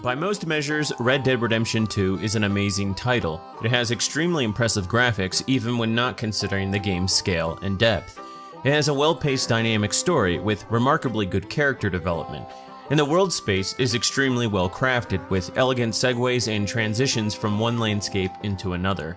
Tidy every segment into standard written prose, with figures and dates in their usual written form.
By most measures, Red Dead Redemption 2 is an amazing title. It has extremely impressive graphics even when not considering the game's scale and depth. It has a well-paced dynamic story with remarkably good character development, and the world space is extremely well crafted with elegant segues and transitions from one landscape into another.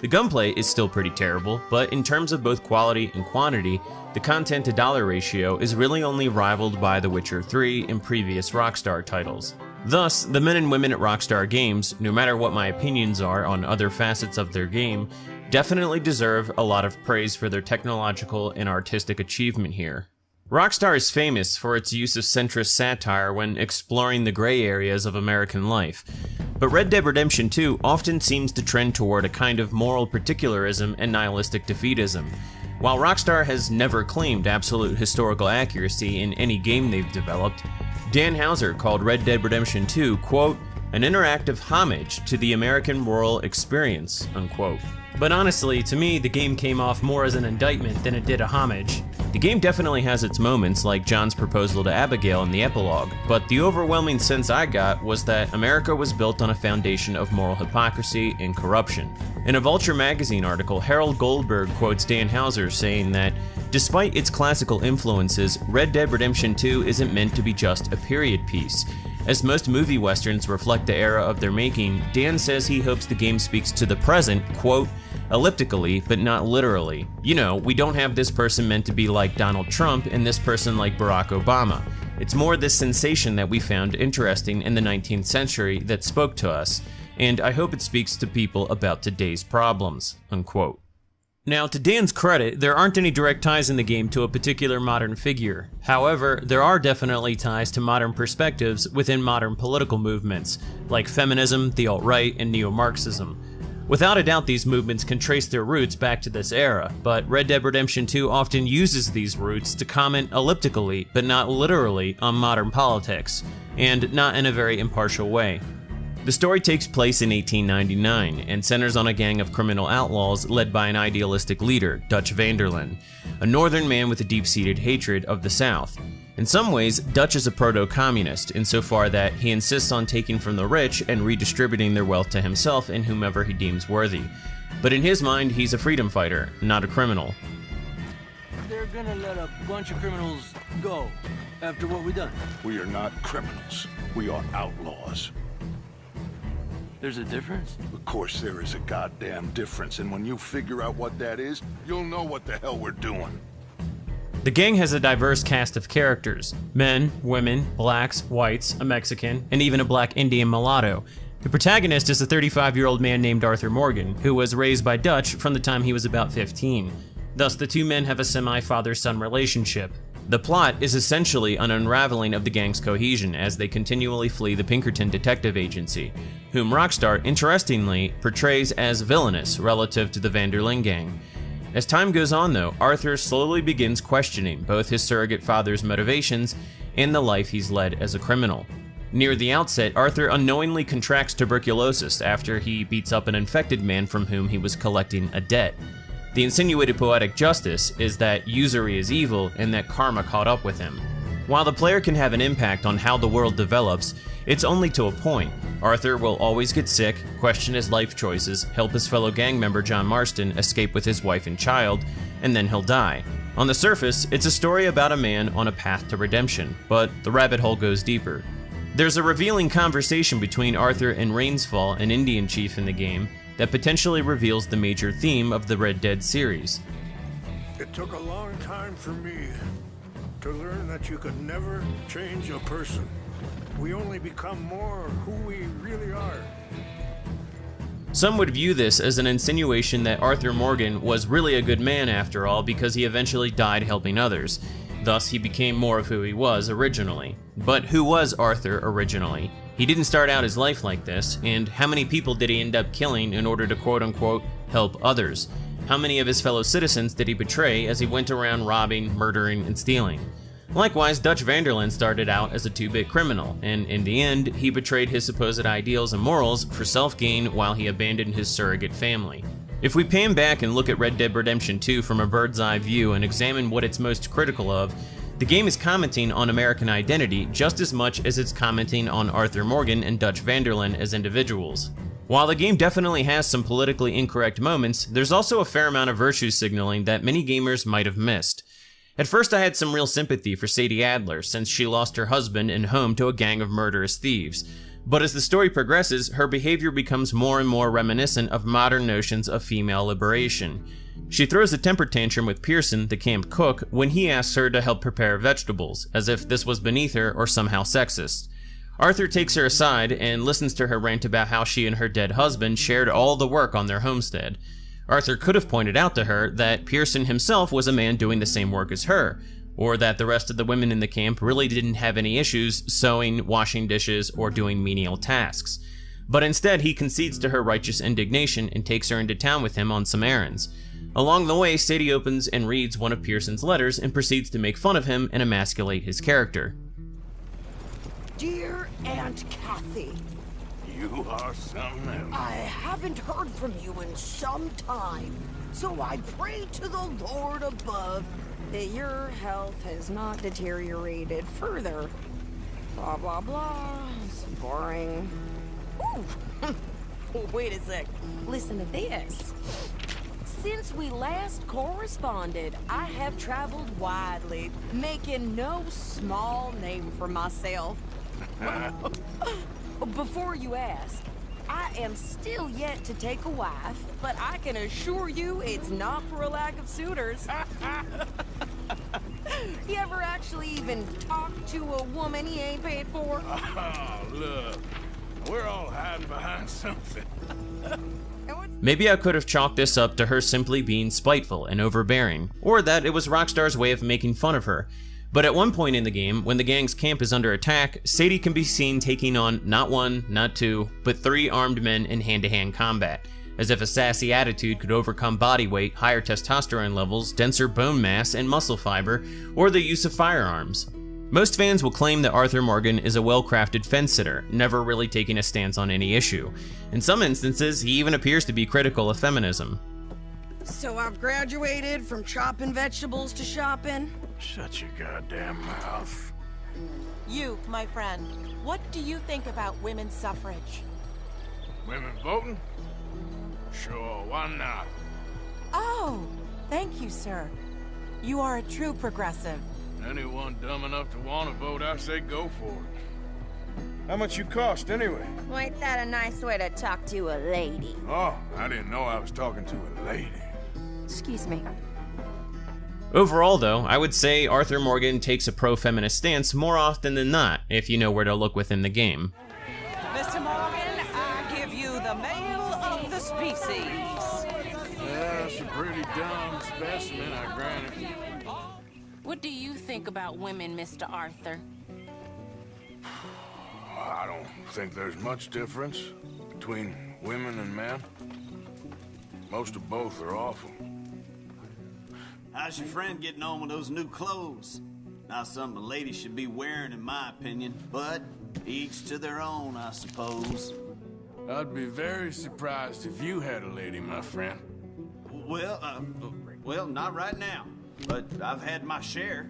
The gunplay is still pretty terrible, but in terms of both quality and quantity, the content to dollar ratio is really only rivaled by The Witcher 3 and previous Rockstar titles. Thus, the men and women at Rockstar Games, no matter what my opinions are on other facets of their game, definitely deserve a lot of praise for their technological and artistic achievement here. Rockstar is famous for its use of centrist satire when exploring the gray areas of American life, but Red Dead Redemption 2 often seems to trend toward a kind of moral particularism and nihilistic defeatism. While Rockstar has never claimed absolute historical accuracy in any game they've developed, Dan Houser called Red Dead Redemption 2, quote, an interactive homage to the American rural experience, unquote. But honestly, to me, the game came off more as an indictment than it did a homage. The game definitely has its moments, like John's proposal to Abigail in the epilogue, but the overwhelming sense I got was that America was built on a foundation of moral hypocrisy and corruption. In a Vulture magazine article, Harold Goldberg quotes Dan Houser saying that, despite its classical influences, Red Dead Redemption 2 isn't meant to be just a period piece. As most movie westerns reflect the era of their making, Dan says he hopes the game speaks to the present, quote, elliptically, but not literally. You know, we don't have this person meant to be like Donald Trump and this person like Barack Obama. It's more this sensation that we found interesting in the 19th century that spoke to us, and I hope it speaks to people about today's problems, unquote. Now, to Dan's credit, there aren't any direct ties in the game to a particular modern figure. However, there are definitely ties to modern perspectives within modern political movements, like feminism, the alt-right, and neo-Marxism. Without a doubt, these movements can trace their roots back to this era, but Red Dead Redemption 2 often uses these roots to comment elliptically, but not literally, on modern politics, and not in a very impartial way. The story takes place in 1899 and centers on a gang of criminal outlaws led by an idealistic leader, Dutch van der Linde, a northern man with a deep-seated hatred of the South. In some ways, Dutch is a proto-communist insofar that he insists on taking from the rich and redistributing their wealth to himself and whomever he deems worthy. But in his mind, he's a freedom fighter, not a criminal. They're gonna let a bunch of criminals go after what we've done. We are not criminals. We are outlaws. There's a difference? Of course there is a goddamn difference, and when you figure out what that is, you'll know what the hell we're doing. The gang has a diverse cast of characters: men, women, blacks, whites, a Mexican, and even a black Indian mulatto. The protagonist is a 35-year-old man named Arthur Morgan, who was raised by Dutch from the time he was about 15. Thus, the two men have a semi-father-son relationship. The plot is essentially an unraveling of the gang's cohesion as they continually flee the Pinkerton Detective Agency, whom Rockstar, interestingly, portrays as villainous relative to the van der Linde gang. As time goes on though, Arthur slowly begins questioning both his surrogate father's motivations and the life he's led as a criminal. Near the outset, Arthur unknowingly contracts tuberculosis after he beats up an infected man from whom he was collecting a debt. The insinuated poetic justice is that usury is evil and that karma caught up with him. While the player can have an impact on how the world develops, it's only to a point. Arthur will always get sick, question his life choices, help his fellow gang member John Marston escape with his wife and child, and then he'll die. On the surface, it's a story about a man on a path to redemption, but the rabbit hole goes deeper. There's a revealing conversation between Arthur and Rainsfall, an Indian chief in the game, that potentially reveals the major theme of the Red Dead series. It took a long time for me to learn that you could never change a person. We only become more who we really are. Some would view this as an insinuation that Arthur Morgan was really a good man after all because he eventually died helping others. Thus, he became more of who he was originally. But who was Arthur originally? He didn't start out his life like this, and how many people did he end up killing in order to quote-unquote help others? How many of his fellow citizens did he betray as he went around robbing, murdering, and stealing? Likewise, Dutch van der Linde started out as a two-bit criminal, and in the end, he betrayed his supposed ideals and morals for self-gain while he abandoned his surrogate family. If we pan back and look at Red Dead Redemption 2 from a bird's eye view and examine what it's most critical of, The game is commenting on American identity just as much as it's commenting on Arthur Morgan and Dutch van der Linde as individuals. While the game definitely has some politically incorrect moments, there's also a fair amount of virtue signaling that many gamers might have missed. At first I had some real sympathy for Sadie Adler since she lost her husband and home to a gang of murderous thieves. But as the story progresses, her behavior becomes more and more reminiscent of modern notions of female liberation. She throws a temper tantrum with Pearson, the camp cook, when he asks her to help prepare vegetables, as if this was beneath her or somehow sexist. Arthur takes her aside and listens to her rant about how she and her dead husband shared all the work on their homestead. Arthur could have pointed out to her that Pearson himself was a man doing the same work as her, or that the rest of the women in the camp really didn't have any issues sewing, washing dishes, or doing menial tasks. But instead, he concedes to her righteous indignation and takes her into town with him on some errands. Along the way, Sadie opens and reads one of Pearson's letters and proceeds to make fun of him and emasculate his character. Dear Aunt Kathy, You are something else. I haven't heard from you in some time, so I pray to the Lord above that your health has not deteriorated further. Blah, blah, blah. It's boring. Ooh. Wait a sec. Listen to this. Since we last corresponded, I have traveled widely, making no small name for myself. Before you ask, I am still yet to take a wife, but I can assure you it's not for a lack of suitors. You ever actually even talked to a woman he ain't paid for? Oh, look. We're all hiding behind something. Maybe I could have chalked this up to her simply being spiteful and overbearing, or that it was Rockstar's way of making fun of her. But at one point in the game, when the gang's camp is under attack, Sadie can be seen taking on not one, not two, but 3 armed men in hand-to-hand combat, as if a sassy attitude could overcome body weight, higher testosterone levels, denser bone mass and muscle fiber, or the use of firearms. Most fans will claim that Arthur Morgan is a well-crafted fence-sitter, never really taking a stance on any issue. In some instances, he even appears to be critical of feminism. So I've graduated from chopping vegetables to shopping? Shut your goddamn mouth. You, my friend, what do you think about women's suffrage? Women voting? Sure, why not? Oh, thank you, sir. You are a true progressive. Anyone dumb enough to want to vote, I say go for it. How much you cost, anyway? Well, ain't that a nice way to talk to a lady? Oh, I didn't know I was talking to a lady. Excuse me. Overall though, I would say Arthur Morgan takes a pro-feminist stance more often than not, if you know where to look within the game. Mr. Morgan, I give you the male of the species. Yeah, it's a pretty dumb specimen, I grant it. What do you think about women, Mr. Arthur? I don't think there's much difference between women and men. Most of both are awful. How's your friend getting on with those new clothes? Not something a lady should be wearing, in my opinion, but each to their own, I suppose. I'd be very surprised if you had a lady, my friend. Well, not right now, but I've had my share.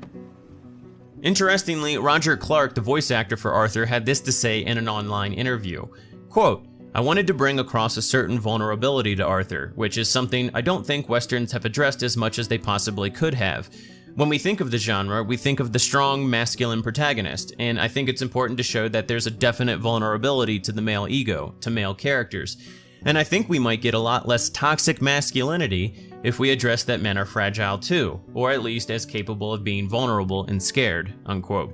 Interestingly, Roger Clark, the voice actor for Arthur, had this to say in an online interview. Quote, "I wanted to bring across a certain vulnerability to Arthur, which is something I don't think Westerns have addressed as much as they possibly could have. When we think of the genre, we think of the strong, masculine protagonist, and I think it's important to show that there's a definite vulnerability to the male ego, to male characters. And I think we might get a lot less toxic masculinity if we address that men are fragile too, or at least as capable of being vulnerable and scared," unquote.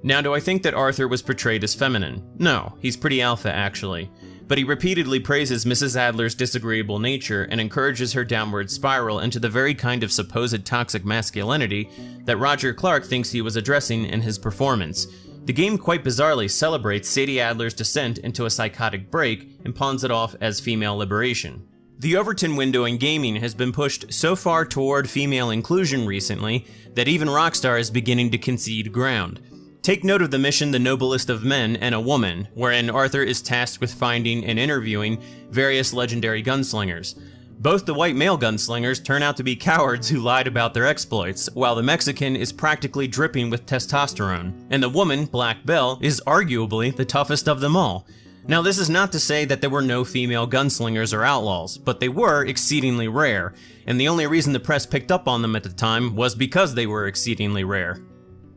Now, do I think that Arthur was portrayed as feminine? No, he's pretty alpha actually. But he repeatedly praises Mrs. Adler's disagreeable nature and encourages her downward spiral into the very kind of supposed toxic masculinity that Roger Clark thinks he was addressing in his performance. The game quite bizarrely celebrates Sadie Adler's descent into a psychotic break and pawns it off as female liberation. The Overton window in gaming has been pushed so far toward female inclusion recently that even Rockstar is beginning to concede ground. Take note of the mission The Noblest of Men and a Woman, wherein Arthur is tasked with finding and interviewing various legendary gunslingers. Both the white male gunslingers turn out to be cowards who lied about their exploits, while the Mexican is practically dripping with testosterone, and the woman, Black Belle, is arguably the toughest of them all. Now, this is not to say that there were no female gunslingers or outlaws, but they were exceedingly rare, and the only reason the press picked up on them at the time was because they were exceedingly rare.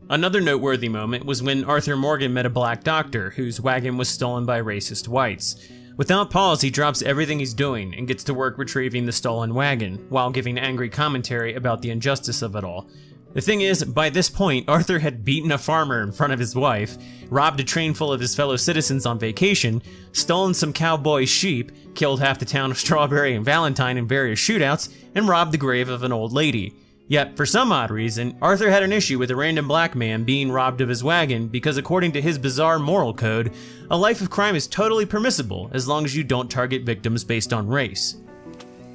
Another noteworthy moment was when Arthur Morgan met a black doctor whose wagon was stolen by racist whites. Without pause, he drops everything he's doing and gets to work retrieving the stolen wagon, while giving angry commentary about the injustice of it all. The thing is, by this point, Arthur had beaten a farmer in front of his wife, robbed a train full of his fellow citizens on vacation, stolen some cowboy sheep, killed half the town of Strawberry and Valentine in various shootouts, and robbed the grave of an old lady. Yet, for some odd reason, Arthur had an issue with a random black man being robbed of his wagon because according to his bizarre moral code, a life of crime is totally permissible as long as you don't target victims based on race.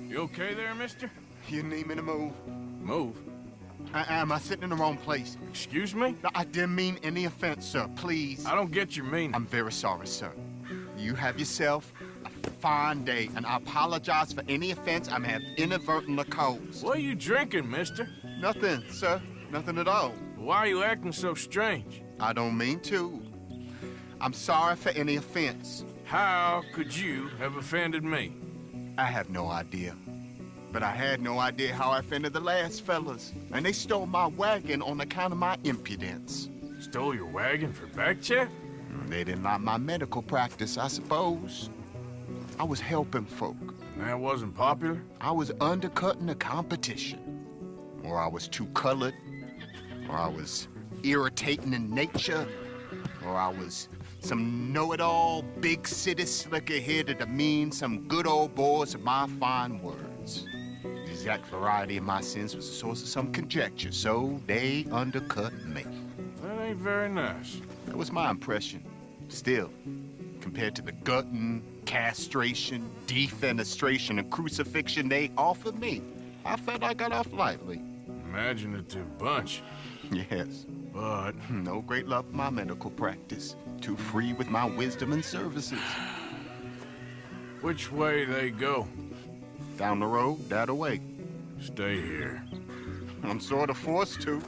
You okay there, mister? You need me to move? Move? Am I sitting in the wrong place? Excuse me? No, I didn't mean any offense, sir. Please. I don't get your meaning. I'm very sorry, sir. You have yourself a fine day, and I apologize for any offense I may have inadvertently caused. What are you drinking, mister? Nothing, sir. Nothing at all. Why are you acting so strange? I don't mean to. I'm sorry for any offense. How could you have offended me? I have no idea. But I had no idea how I offended the last fellas. And they stole my wagon on account of my impudence. Stole your wagon for back check? They didn't like my medical practice, I suppose. I was helping folk. And that wasn't popular? I was undercutting the competition. Or I was too colored. Or I was irritating in nature. Or I was some know-it-all, big city slicker-head to demean some good old boys of my fine words. The exact variety of my sins was the source of some conjecture, so they undercut me. That ain't very nice. That was my impression. Still, compared to the gutting, castration, defenestration, and crucifixion they offered me, I felt I got off lightly. Imaginative bunch. Yes. But no great love for my medical practice. Too free with my wisdom and services. which way they go? Down the road, that way. Stay here. I'm sort of forced to.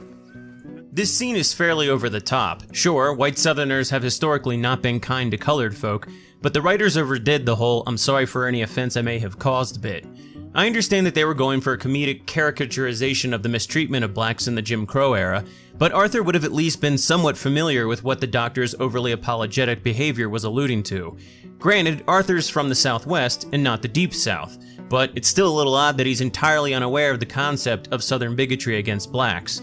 This scene is fairly over the top. Sure, white Southerners have historically not been kind to colored folk, but the writers overdid the whole "I'm sorry for any offense I may have caused" bit. I understand that they were going for a comedic caricaturization of the mistreatment of blacks in the Jim Crow era, but Arthur would have at least been somewhat familiar with what the Doctor's overly apologetic behavior was alluding to. Granted, Arthur's from the Southwest and not the Deep South, but it's still a little odd that he's entirely unaware of the concept of Southern bigotry against blacks.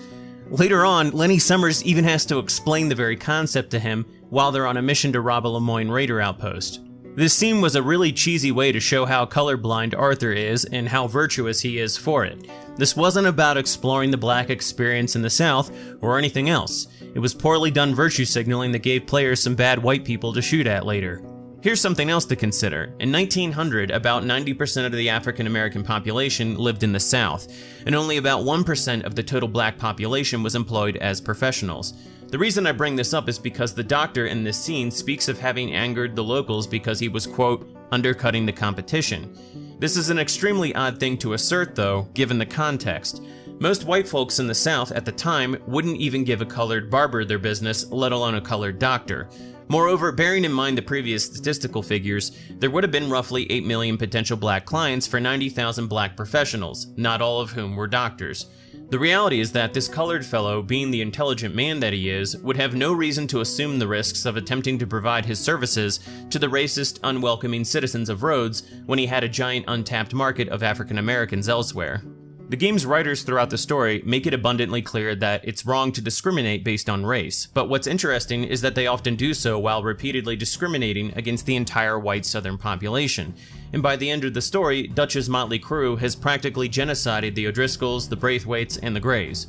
Later on, Lenny Summers even has to explain the very concept to him while they're on a mission to rob a Lemoyne Raider outpost. This scene was a really cheesy way to show how colorblind Arthur is and how virtuous he is for it. This wasn't about exploring the black experience in the South or anything else. It was poorly done virtue signaling that gave players some bad white people to shoot at later. Here's something else to consider. In 1900, about 90% of the African American population lived in the South, and only about 1% of the total black population was employed as professionals. The reason I bring this up is because the Doctor in this scene speaks of having angered the locals because he was, quote, undercutting the competition. This is an extremely odd thing to assert though, given the context. Most white folks in the South at the time wouldn't even give a colored barber their business, let alone a colored doctor. Moreover, bearing in mind the previous statistical figures, there would have been roughly 8 million potential black clients for 90,000 black professionals, not all of whom were doctors. The reality is that this colored fellow, being the intelligent man that he is, would have no reason to assume the risks of attempting to provide his services to the racist, unwelcoming citizens of Rhodes when he had a giant untapped market of African Americans elsewhere. The game's writers throughout the story make it abundantly clear that it's wrong to discriminate based on race, but what's interesting is that they often do so while repeatedly discriminating against the entire white Southern population. And by the end of the story, Dutch's motley crew has practically genocided the O'Driscolls, the Braithwaites, and the Greys.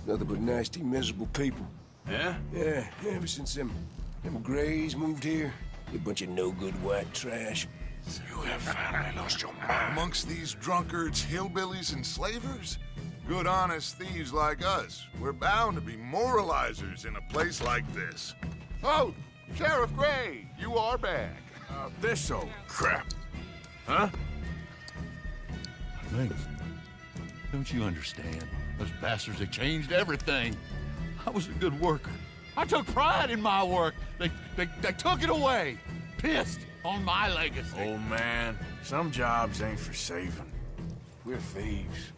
Nothing but nasty, miserable people. Yeah? Yeah, ever since them Greys moved here, a bunch of no-good white trash. You have finally lost your mind. Amongst these drunkards, hillbillies, and slavers? Good honest thieves like us. We're bound to be moralizers in a place like this. Oh, Sheriff Gray, you are back. This old crap. Huh? Thanks. Don't you understand? Those bastards have changed everything. I was a good worker. I took pride in my work. They took it away. Pissed on my legacy. Old man, some jobs ain't for saving. We're thieves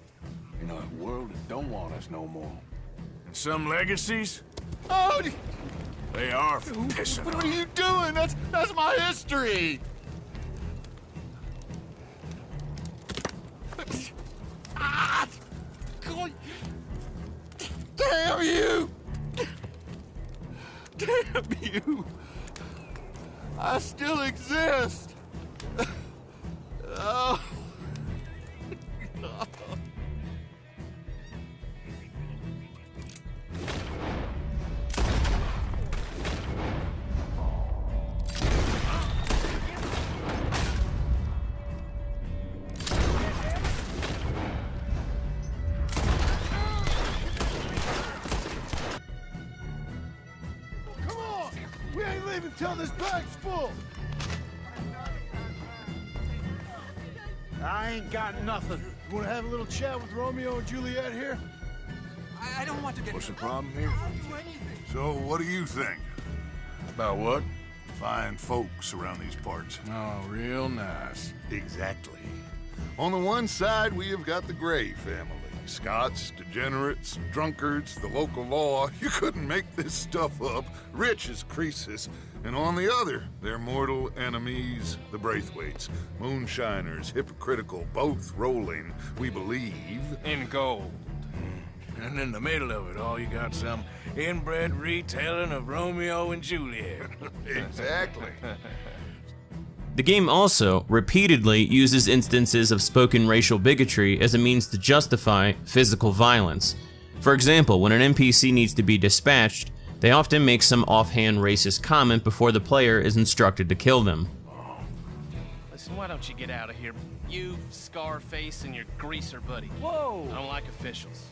in a world that don't want us no more. And some legacies, Oh, they are for pissing what on. are you doing? That's my history. Ah! God. Damn you! Damn you! I still exist! Oh. Come on! We ain't leaving till this bag's full! I ain't got nothing. You wanna have a little chat with Romeo and Juliet here? I don't want to get... What's the problem here? I'll do anything. So, what do you think? About what? Fine folks around these parts. Oh, real nice. Exactly. On the one side, we have got the Gray family. Scots, degenerates, drunkards, the local law. You couldn't make this stuff up. Rich as Croesus. And on the other, their mortal enemies, the Braithwaites. Moonshiners, hypocritical, both rolling, we believe, In gold. And in the middle of it all, you got some inbred retelling of Romeo and Juliet. Exactly. The game also repeatedly uses instances of spoken racial bigotry as a means to justify physical violence. For example, when an NPC needs to be dispatched, they often make some offhand racist comment before the player is instructed to kill them. Listen, why don't you get out of here? You, Scarface, and your greaser buddy. Whoa! I don't like officials.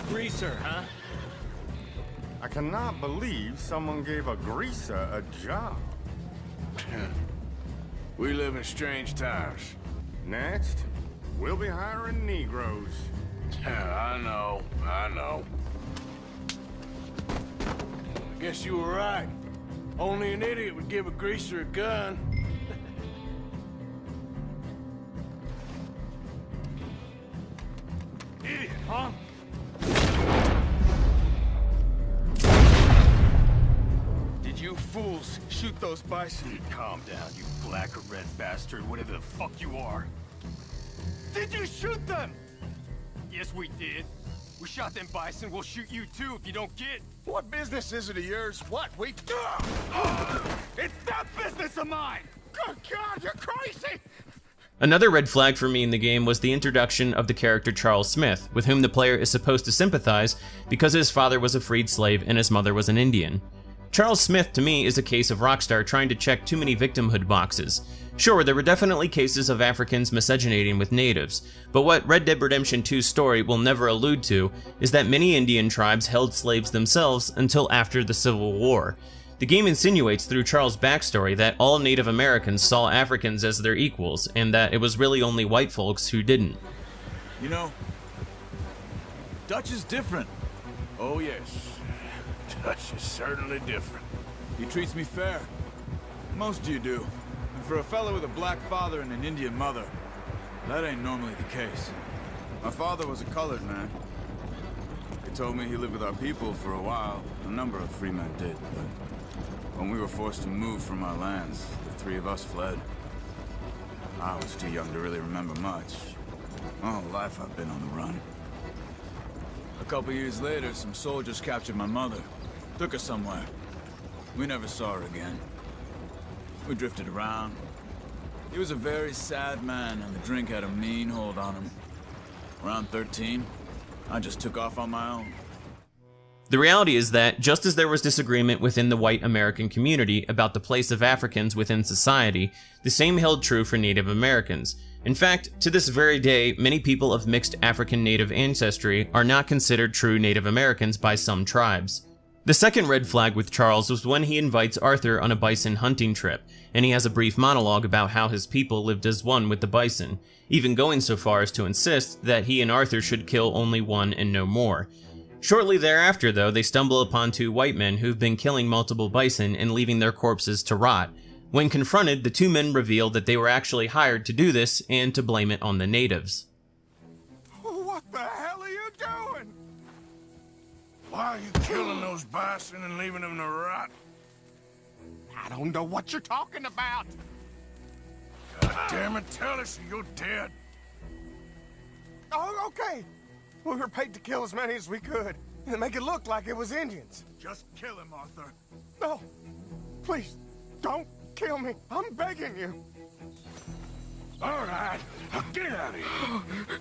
Greaser, huh? I cannot believe someone gave a greaser a job. We live in strange times. Next, we'll be hiring Negroes. I know. I guess you were right. Only an idiot would give a greaser a gun. Idiot, huh? Did you fools shoot those bison? Calm down, you black or red bastard, whatever the fuck you are. Did you shoot them? Yes, we did. We shot them bison, we'll shoot you too if you don't get. What business is it of yours? What? We... It's that business of mine! Good God, you're crazy! Another red flag for me in the game was the introduction of the character Charles Smith, with whom the player is supposed to sympathize because his father was a freed slave and his mother was an Indian. Charles Smith to me is a case of Rockstar trying to check too many victimhood boxes. Sure, there were definitely cases of Africans miscegenating with natives, but what Red Dead Redemption 2's story will never allude to is that many Indian tribes held slaves themselves until after the Civil War. The game insinuates through Charles' backstory that all Native Americans saw Africans as their equals, and that it was really only white folks who didn't. You know, Dutch is different. Oh yes, Dutch is certainly different. He treats me fair. Most of you do. And for a fellow with a black father and an Indian mother, that ain't normally the case. My father was a colored man. He told me he lived with our people for a while. A number of free men did, but when we were forced to move from our lands, the three of us fled. I was too young to really remember much. My whole life I've been on the run. A couple years later, some soldiers captured my mother. Took her somewhere. We never saw her again. We drifted around. He was a very sad man, and the drink had a mean hold on him. Around 13, I just took off on my own. The reality is that, just as there was disagreement within the white American community about the place of Africans within society, the same held true for Native Americans. In fact, to this very day, many people of mixed African-Native ancestry are not considered true Native Americans by some tribes. The second red flag with Charles was when he invites Arthur on a bison hunting trip, and he has a brief monologue about how his people lived as one with the bison, even going so far as to insist that he and Arthur should kill only one and no more. Shortly thereafter, though, they stumble upon two white men who've been killing multiple bison and leaving their corpses to rot. When confronted, the two men reveal that they were actually hired to do this and to blame it on the natives. What the hell are you doing? Why are you killing those bison and leaving them to rot? I don't know what you're talking about. God damn it, tell us or you're dead. Oh, okay. We were paid to kill as many as we could and make it look like it was Indians. Just kill him, Arthur. No, please, don't kill me. I'm begging you. All right, get out of here.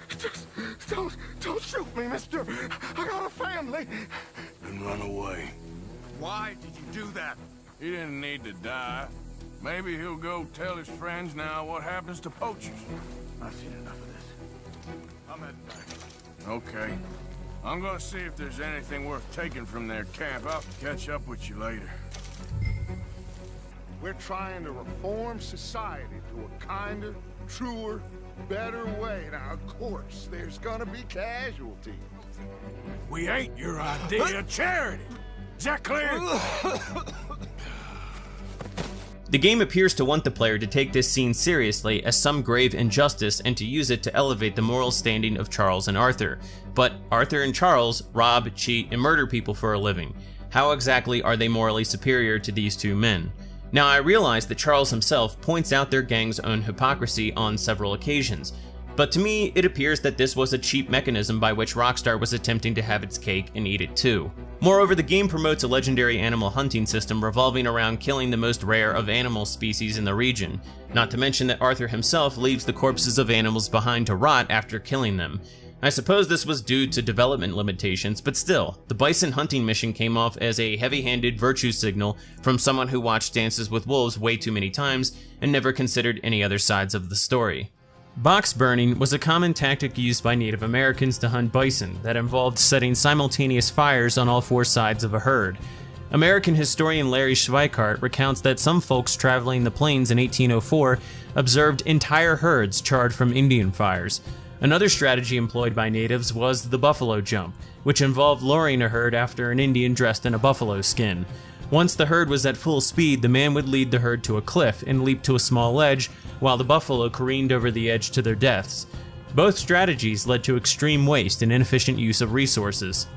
Just don't shoot me, mister. I got a family. And run away. Why did you do that? He didn't need to die. Maybe he'll go tell his friends now what happens to poachers. I've seen enough of this. I'm heading back. Okay. I'm gonna see if there's anything worth taking from their camp. I'll catch up with you later. We're trying to reform society to a kinder, truer, better way. Now, of course, there's gonna be casualties. We ain't your idea of charity. Is that clear? The game appears to want the player to take this scene seriously as some grave injustice and to use it to elevate the moral standing of Charles and Arthur. But Arthur and Charles rob, cheat, and murder people for a living. How exactly are they morally superior to these two men? Now, I realize that Charles himself points out their gang's own hypocrisy on several occasions, but to me, it appears that this was a cheap mechanism by which Rockstar was attempting to have its cake and eat it too. Moreover, the game promotes a legendary animal hunting system revolving around killing the most rare of animal species in the region, not to mention that Arthur himself leaves the corpses of animals behind to rot after killing them. I suppose this was due to development limitations, but still, the bison hunting mission came off as a heavy-handed virtue signal from someone who watched Dances with Wolves way too many times and never considered any other sides of the story. Box burning was a common tactic used by Native Americans to hunt bison that involved setting simultaneous fires on all four sides of a herd. American historian Larry Schweikart recounts that some folks traveling the plains in 1804 observed entire herds charred from Indian fires. Another strategy employed by natives was the buffalo jump, which involved luring a herd after an Indian dressed in a buffalo skin. Once the herd was at full speed, the man would lead the herd to a cliff and leap to a small ledge, while the buffalo careened over the edge to their deaths. Both strategies led to extreme waste and inefficient use of resources.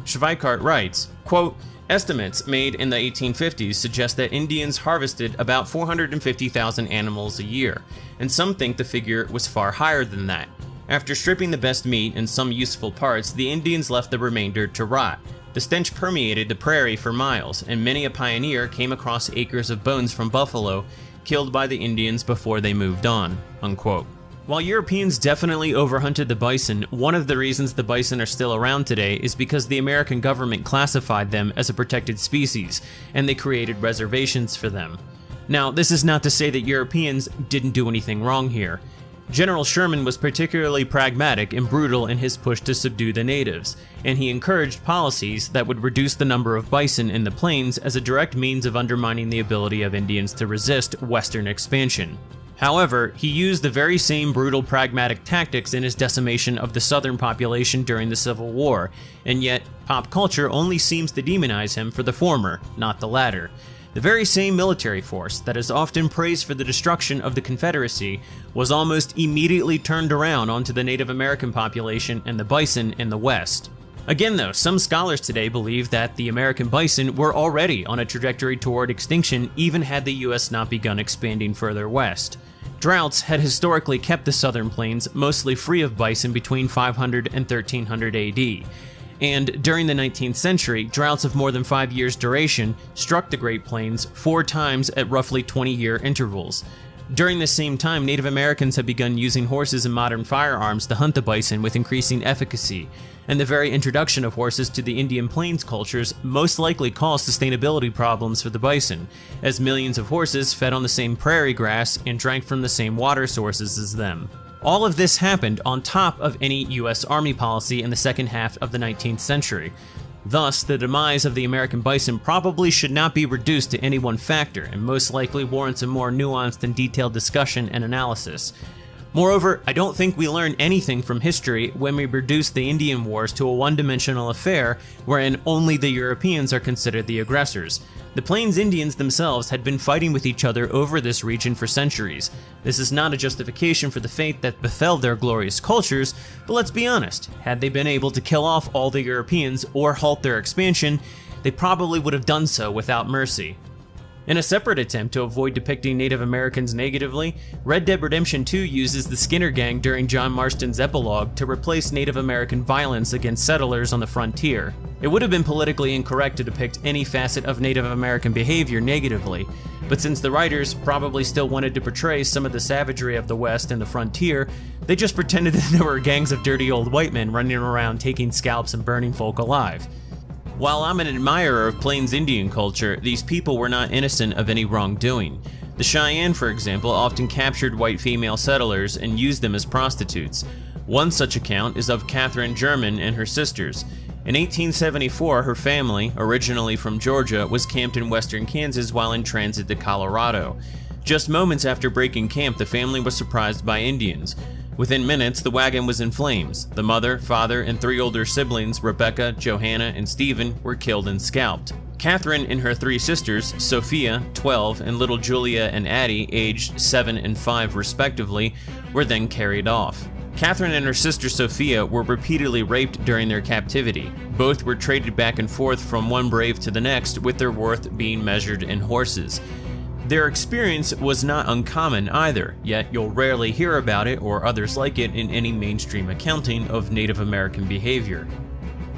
Schweikart writes, quote, "Estimates made in the 1850s suggest that Indians harvested about 450,000 animals a year, and some think the figure was far higher than that. After stripping the best meat and some useful parts, the Indians left the remainder to rot. The stench permeated the prairie for miles, and many a pioneer came across acres of bones from buffalo killed by the Indians before they moved on." Unquote. While Europeans definitely overhunted the bison, one of the reasons the bison are still around today is because the American government classified them as a protected species, and they created reservations for them. Now, this is not to say that Europeans didn't do anything wrong here. General Sherman was particularly pragmatic and brutal in his push to subdue the natives, and he encouraged policies that would reduce the number of bison in the plains as a direct means of undermining the ability of Indians to resist Western expansion. However, he used the very same brutal pragmatic tactics in his decimation of the southern population during the Civil War, and yet pop culture only seems to demonize him for the former, not the latter. The very same military force that is often praised for the destruction of the Confederacy was almost immediately turned around onto the Native American population and the bison in the West. Again though, some scholars today believe that the American bison were already on a trajectory toward extinction even had the US not begun expanding further west. Droughts had historically kept the southern plains mostly free of bison between 500 and 1300 AD. And during the 19th century, droughts of more than 5 years' duration struck the Great Plains 4 times at roughly 20-year intervals. During this same time, Native Americans had begun using horses and modern firearms to hunt the bison with increasing efficacy, and the very introduction of horses to the Indian Plains cultures most likely caused sustainability problems for the bison, as millions of horses fed on the same prairie grass and drank from the same water sources as them. All of this happened on top of any US Army policy in the second half of the 19th century. Thus, the demise of the American bison probably should not be reduced to any one factor, and most likely warrants a more nuanced and detailed discussion and analysis. Moreover, I don't think we learn anything from history when we reduce the Indian Wars to a one-dimensional affair wherein only the Europeans are considered the aggressors. The Plains Indians themselves had been fighting with each other over this region for centuries. This is not a justification for the fate that befell their glorious cultures, but let's be honest, had they been able to kill off all the Europeans or halt their expansion, they probably would have done so without mercy. In a separate attempt to avoid depicting Native Americans negatively, Red Dead Redemption 2 uses the Skinner Gang during John Marston's epilogue to replace Native American violence against settlers on the frontier. It would have been politically incorrect to depict any facet of Native American behavior negatively, but since the writers probably still wanted to portray some of the savagery of the West and the frontier, they just pretended that there were gangs of dirty old white men running around taking scalps and burning folk alive. While I'm an admirer of Plains Indian culture, these people were not innocent of any wrongdoing. The Cheyenne, for example, often captured white female settlers and used them as prostitutes. One such account is of Catherine German and her sisters. In 1874, her family, originally from Georgia, was camped in western Kansas while in transit to Colorado. Just moments after breaking camp, the family was surprised by Indians. Within minutes, the wagon was in flames. The mother, father, and 3 older siblings, Rebecca, Johanna, and Stephen, were killed and scalped. Catherine and her 3 sisters, Sophia, 12, and little Julia and Addie, aged 7 and 5 respectively, were then carried off. Catherine and her sister Sophia were repeatedly raped during their captivity. Both were traded back and forth from one brave to the next, with their worth being measured in horses. Their experience was not uncommon either, yet you'll rarely hear about it or others like it in any mainstream accounting of Native American behavior.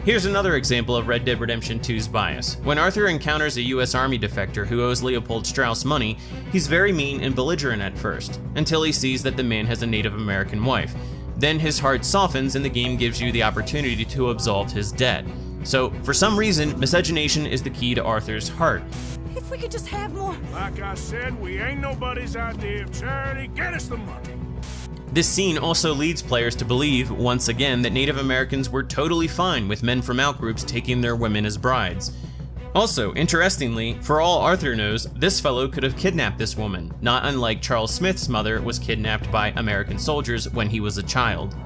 Here's another example of Red Dead Redemption 2's bias. When Arthur encounters a US Army defector who owes Leopold Strauss money, he's very mean and belligerent at first, until he sees that the man has a Native American wife. Then his heart softens and the game gives you the opportunity to absolve his debt. So, for some reason, miscegenation is the key to Arthur's heart. If we could just have more... Like I said, we ain't nobody's idea of charity. Get us the money. This scene also leads players to believe, once again, that Native Americans were totally fine with men from outgroups taking their women as brides. Also, interestingly, for all Arthur knows, this fellow could have kidnapped this woman, not unlike Charles Smith's mother was kidnapped by American soldiers when he was a child.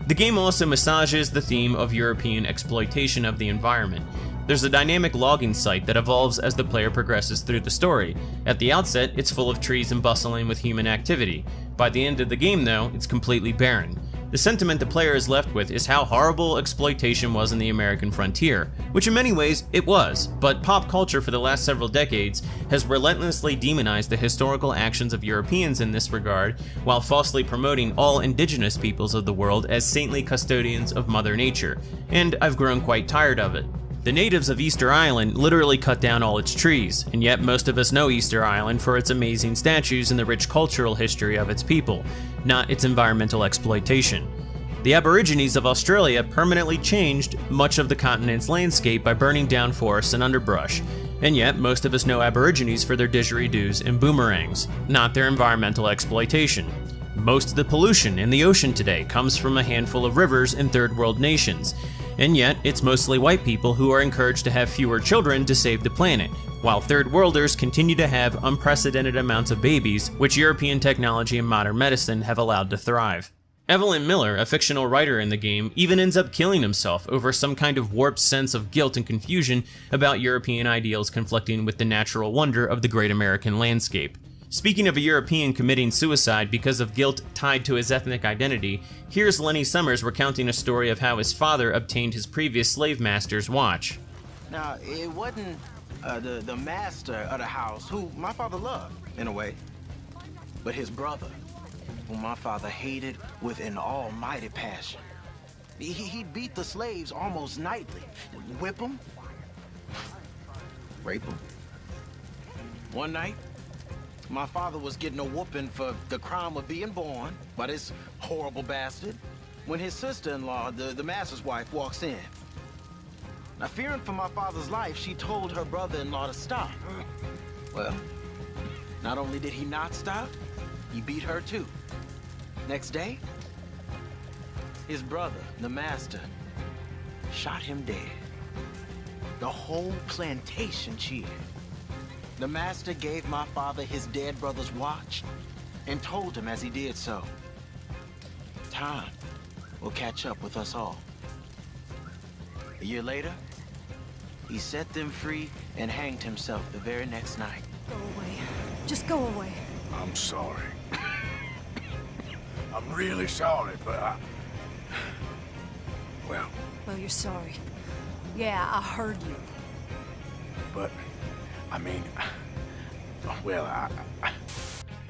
The game also massages the theme of European exploitation of the environment. There's a dynamic logging site that evolves as the player progresses through the story. At the outset, it's full of trees and bustling with human activity. By the end of the game, though, it's completely barren. The sentiment the player is left with is how horrible exploitation was in the American frontier, which in many ways it was, but pop culture for the last several decades has relentlessly demonized the historical actions of Europeans in this regard, while falsely promoting all indigenous peoples of the world as saintly custodians of Mother Nature, and I've grown quite tired of it. The natives of Easter Island literally cut down all its trees, and yet most of us know Easter Island for its amazing statues and the rich cultural history of its people, not its environmental exploitation. The Aborigines of Australia permanently changed much of the continent's landscape by burning down forests and underbrush, and yet most of us know Aborigines for their didgeridoos and boomerangs, not their environmental exploitation. Most of the pollution in the ocean today comes from a handful of rivers in third world nations, and yet it's mostly white people who are encouraged to have fewer children to save the planet, while third worlders continue to have unprecedented amounts of babies, which European technology and modern medicine have allowed to thrive. Evelyn Miller, a fictional writer in the game, even ends up killing himself over some kind of warped sense of guilt and confusion about European ideals conflicting with the natural wonder of the great American landscape. Speaking of a European committing suicide because of guilt tied to his ethnic identity, here's Lenny Summers recounting a story of how his father obtained his previous slave master's watch. Now, it wasn't the master of the house, who my father loved, in a way, but his brother, whom my father hated with an almighty passion. He'd beat the slaves almost nightly, whip them, rape them. One night, my father was getting a whooping for the crime of being born by this horrible bastard when his sister-in-law, the master's wife, walks in. Now, fearing for my father's life, she told her brother-in-law to stop. Well, not only did he not stop, he beat her too. Next day, his brother, the master, shot him dead. The whole plantation cheered. The master gave my father his dead brother's watch and told him as he did so, time will catch up with us all. A year later, he set them free and hanged himself the very next night. Go away. Just go away. I'm sorry. I'm really sorry, but well, you're sorry. Yeah, I heard you. But, I mean, well,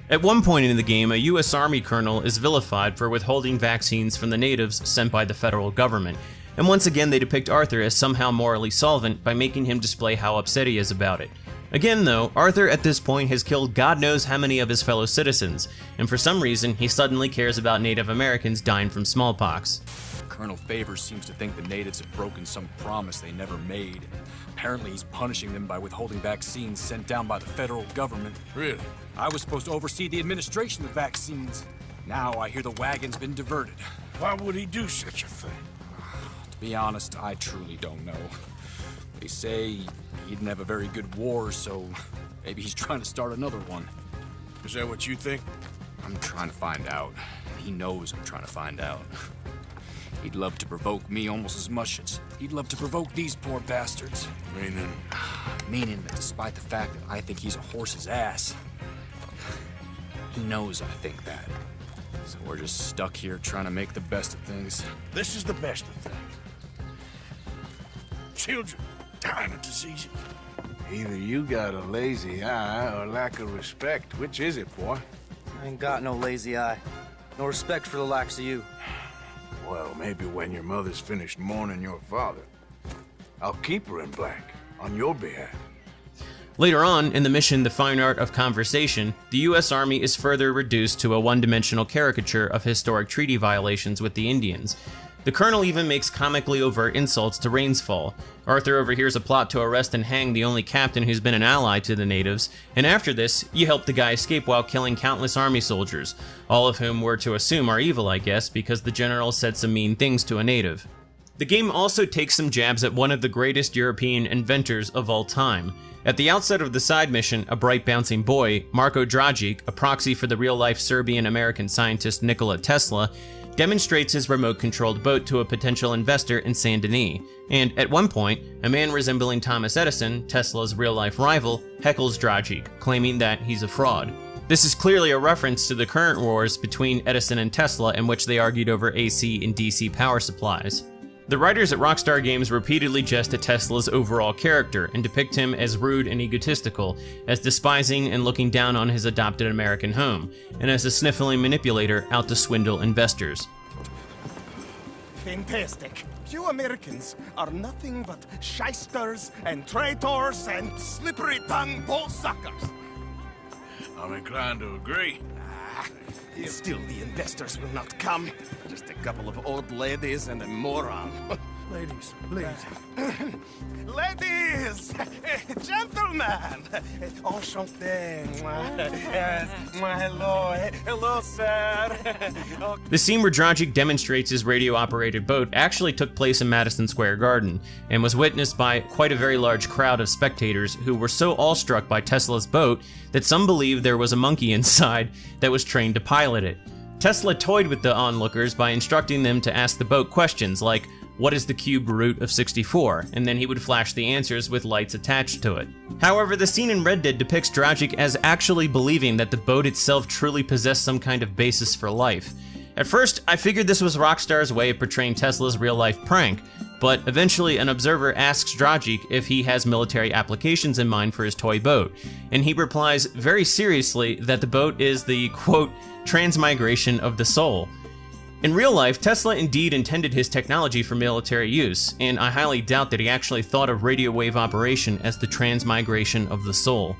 At one point in the game, a US Army colonel is vilified for withholding vaccines from the natives sent by the federal government, and once again they depict Arthur as somehow morally solvent by making him display how upset he is about it. Again though, Arthur at this point has killed God knows how many of his fellow citizens, and for some reason he suddenly cares about Native Americans dying from smallpox. Colonel Favors seems to think the natives have broken some promise they never made. Apparently he's punishing them by withholding vaccines sent down by the federal government. Really? I was supposed to oversee the administration of vaccines. Now I hear the wagon's been diverted. Why would he do such a thing? To be honest, I truly don't know. They say he didn't have a very good war, so maybe he's trying to start another one. Is that what you think? I'm trying to find out. He knows I'm trying to find out. He'd love to provoke me almost as much as he'd love to provoke these poor bastards. Meaning? Meaning that despite the fact that I think he's a horse's ass, he knows I think that. So we're just stuck here trying to make the best of things. This is the best of things. Children dying of diseases. Either you got a lazy eye or lack of respect. Which is it, boy? I ain't got no lazy eye. No respect for the likes of you. Well, maybe when your mother's finished mourning your father, I'll keep her in black on your behalf. Later on, in the mission The Fine Art of Conversation, the US Army is further reduced to a one-dimensional caricature of historic treaty violations with the Indians. The colonel even makes comically overt insults to Rainsfall. Arthur overhears a plot to arrest and hang the only captain who's been an ally to the natives, and after this, you help the guy escape while killing countless army soldiers, all of whom we're to assume are evil, I guess, because the general said some mean things to a native. The game also takes some jabs at one of the greatest European inventors of all time. At the outset of the side mission, a bright bouncing boy, Marko Dragic, a proxy for the real-life Serbian-American scientist Nikola Tesla, demonstrates his remote-controlled boat to a potential investor in Saint Denis, and at one point, a man resembling Thomas Edison, Tesla's real-life rival, heckles Dragic, claiming that he's a fraud. This is clearly a reference to the current wars between Edison and Tesla in which they argued over AC and DC power supplies. The writers at Rockstar Games repeatedly jest at Tesla's overall character and depict him as rude and egotistical, as despising and looking down on his adopted American home, and as a sniffling manipulator out to swindle investors. Fantastic. You Americans are nothing but shysters and traitors and slippery-tongued bullsuckers. I'm inclined to agree. Still, the investors will not come. Just a couple of old ladies and a moron. Ladies, please. Ladies! Gentlemen! Enchanté. Hello. Hello, sir. The scene where Dragic demonstrates his radio-operated boat actually took place in Madison Square Garden, and was witnessed by quite a very large crowd of spectators who were so awestruck by Tesla's boat that some believed there was a monkey inside that was trained to pilot it. Tesla toyed with the onlookers by instructing them to ask the boat questions like, what is the cube root of 64? And then he would flash the answers with lights attached to it. However, the scene in Red Dead depicts Dragic as actually believing that the boat itself truly possessed some kind of basis for life. At first, I figured this was Rockstar's way of portraying Tesla's real-life prank, but eventually an observer asks Dragic if he has military applications in mind for his toy boat, and he replies very seriously that the boat is the, quote, transmigration of the soul. In real life, Tesla indeed intended his technology for military use, and I highly doubt that he actually thought of radio wave operation as the transmigration of the soul.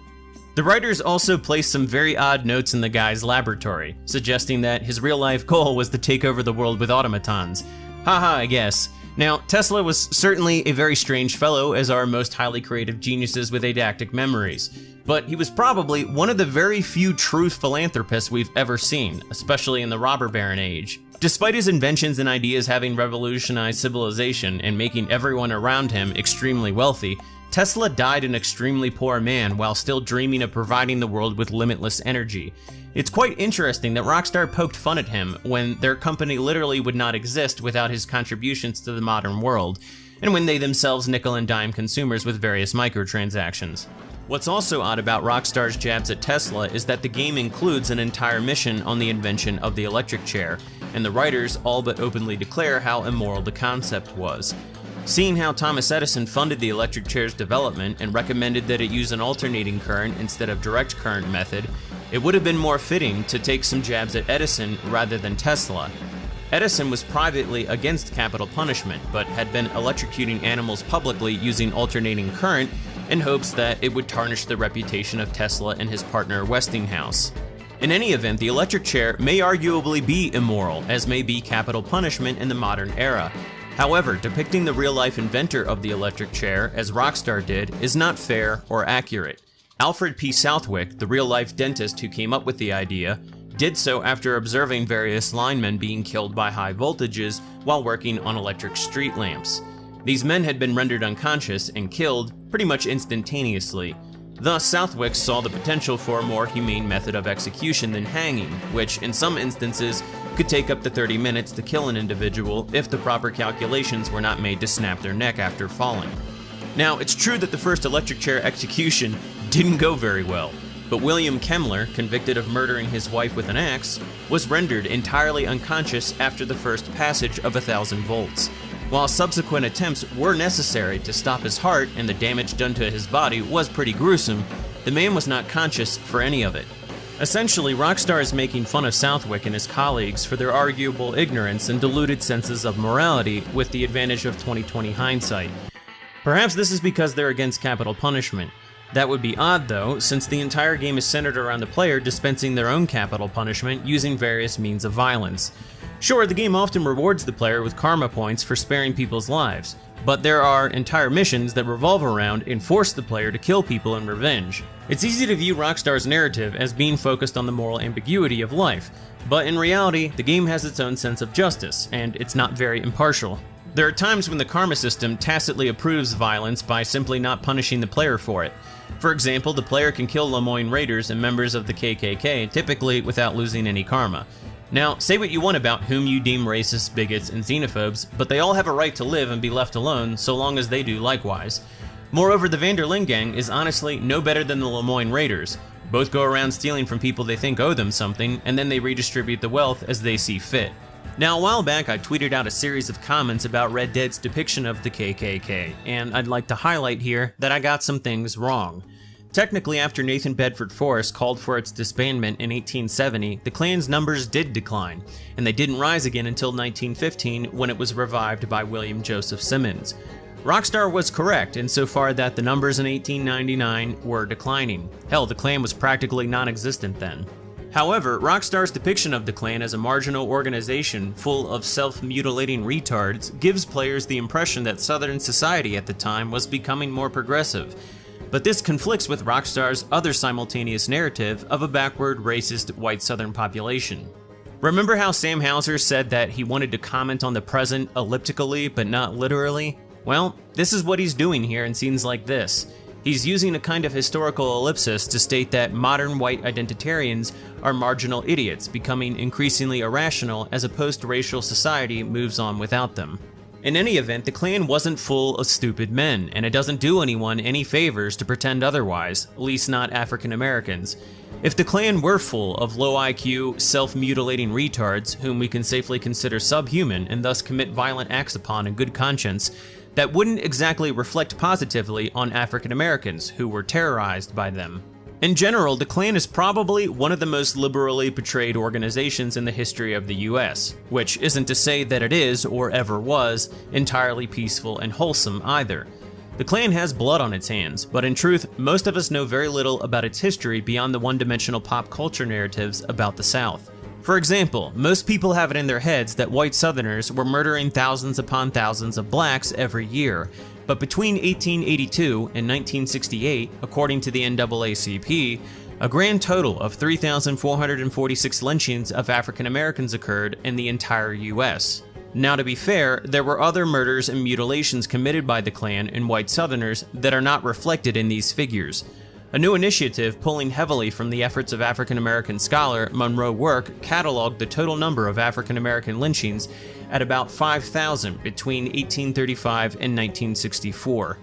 The writers also placed some very odd notes in the guy's laboratory, suggesting that his real-life goal was to take over the world with automatons. Haha, I guess. Now, Tesla was certainly a very strange fellow, as are most highly creative geniuses with eidetic memories, but he was probably one of the very few true philanthropists we've ever seen, especially in the robber baron age. Despite his inventions and ideas having revolutionized civilization and making everyone around him extremely wealthy, Tesla died an extremely poor man while still dreaming of providing the world with limitless energy. It's quite interesting that Rockstar poked fun at him when their company literally would not exist without his contributions to the modern world, and when they themselves nickel and dime consumers with various microtransactions. What's also odd about Rockstar's jabs at Tesla is that the game includes an entire mission on the invention of the electric chair, and the writers all but openly declare how immoral the concept was. Seeing how Thomas Edison funded the electric chair's development and recommended that it use an alternating current instead of direct current method, it would have been more fitting to take some jabs at Edison rather than Tesla. Edison was privately against capital punishment, but had been electrocuting animals publicly using alternating current in hopes that it would tarnish the reputation of Tesla and his partner Westinghouse. In any event, the electric chair may arguably be immoral, as may be capital punishment in the modern era. However, depicting the real-life inventor of the electric chair, as Rockstar did, is not fair or accurate. Alfred P. Southwick, the real-life dentist who came up with the idea, did so after observing various linemen being killed by high voltages while working on electric street lamps. These men had been rendered unconscious and killed pretty much instantaneously. Thus, Southwick saw the potential for a more humane method of execution than hanging, which in some instances could take up to 30 minutes to kill an individual if the proper calculations were not made to snap their neck after falling. Now, it's true that the first electric chair execution didn't go very well, but William Kemmler, convicted of murdering his wife with an axe, was rendered entirely unconscious after the first passage of 1,000 volts. While subsequent attempts were necessary to stop his heart and the damage done to his body was pretty gruesome, the man was not conscious for any of it. Essentially, Rockstar is making fun of Southwick and his colleagues for their arguable ignorance and diluted senses of morality with the advantage of 2020 hindsight. Perhaps this is because they're against capital punishment. That would be odd though, since the entire game is centered around the player dispensing their own capital punishment using various means of violence. Sure, the game often rewards the player with karma points for sparing people's lives, but there are entire missions that revolve around and force the player to kill people in revenge. It's easy to view Rockstar's narrative as being focused on the moral ambiguity of life, but in reality, the game has its own sense of justice, and it's not very impartial. There are times when the karma system tacitly approves violence by simply not punishing the player for it. For example, the player can kill Lemoyne Raiders and members of the KKK, typically without losing any karma. Now, say what you want about whom you deem racists, bigots, and xenophobes, but they all have a right to live and be left alone so long as they do likewise. Moreover, the Vanderlyn gang is honestly no better than the Lemoyne Raiders. Both go around stealing from people they think owe them something, and then they redistribute the wealth as they see fit. Now, a while back, I tweeted out a series of comments about Red Dead's depiction of the KKK, and I'd like to highlight here that I got some things wrong. Technically, after Nathan Bedford Forrest called for its disbandment in 1870, the Klan's numbers did decline, and they didn't rise again until 1915 when it was revived by William Joseph Simmons. Rockstar was correct insofar that the numbers in 1899 were declining. Hell, the Klan was practically non-existent then. However, Rockstar's depiction of the Klan as a marginal organization full of self-mutilating retards gives players the impression that Southern society at the time was becoming more progressive. But this conflicts with Rockstar's other simultaneous narrative of a backward, racist, white Southern population. Remember how Sam Houser said that he wanted to comment on the present elliptically but not literally? Well, this is what he's doing here in scenes like this. He's using a kind of historical ellipsis to state that modern white identitarians are marginal idiots, becoming increasingly irrational as a post-racial society moves on without them. In any event, the Klan wasn't full of stupid men, and it doesn't do anyone any favors to pretend otherwise, at least not African Americans. If the Klan were full of low IQ, self-mutilating retards whom we can safely consider subhuman and thus commit violent acts upon in good conscience, that wouldn't exactly reflect positively on African Americans who were terrorized by them. In general, the Klan is probably one of the most liberally portrayed organizations in the history of the US, which isn't to say that it is, or ever was, entirely peaceful and wholesome either. The Klan has blood on its hands, but in truth, most of us know very little about its history beyond the one-dimensional pop culture narratives about the South. For example, most people have it in their heads that white Southerners were murdering thousands upon thousands of blacks every year, but between 1882 and 1968, according to the NAACP, A grand total of 3,446 lynchings of African Americans occurred in the entire US. Now, to be fair, there were other murders and mutilations committed by the Klan and white Southerners that are not reflected in these figures. A new initiative pulling heavily from the efforts of African American scholar Monroe Work cataloged the total number of African American lynchings at about 5,000 between 1835 and 1964.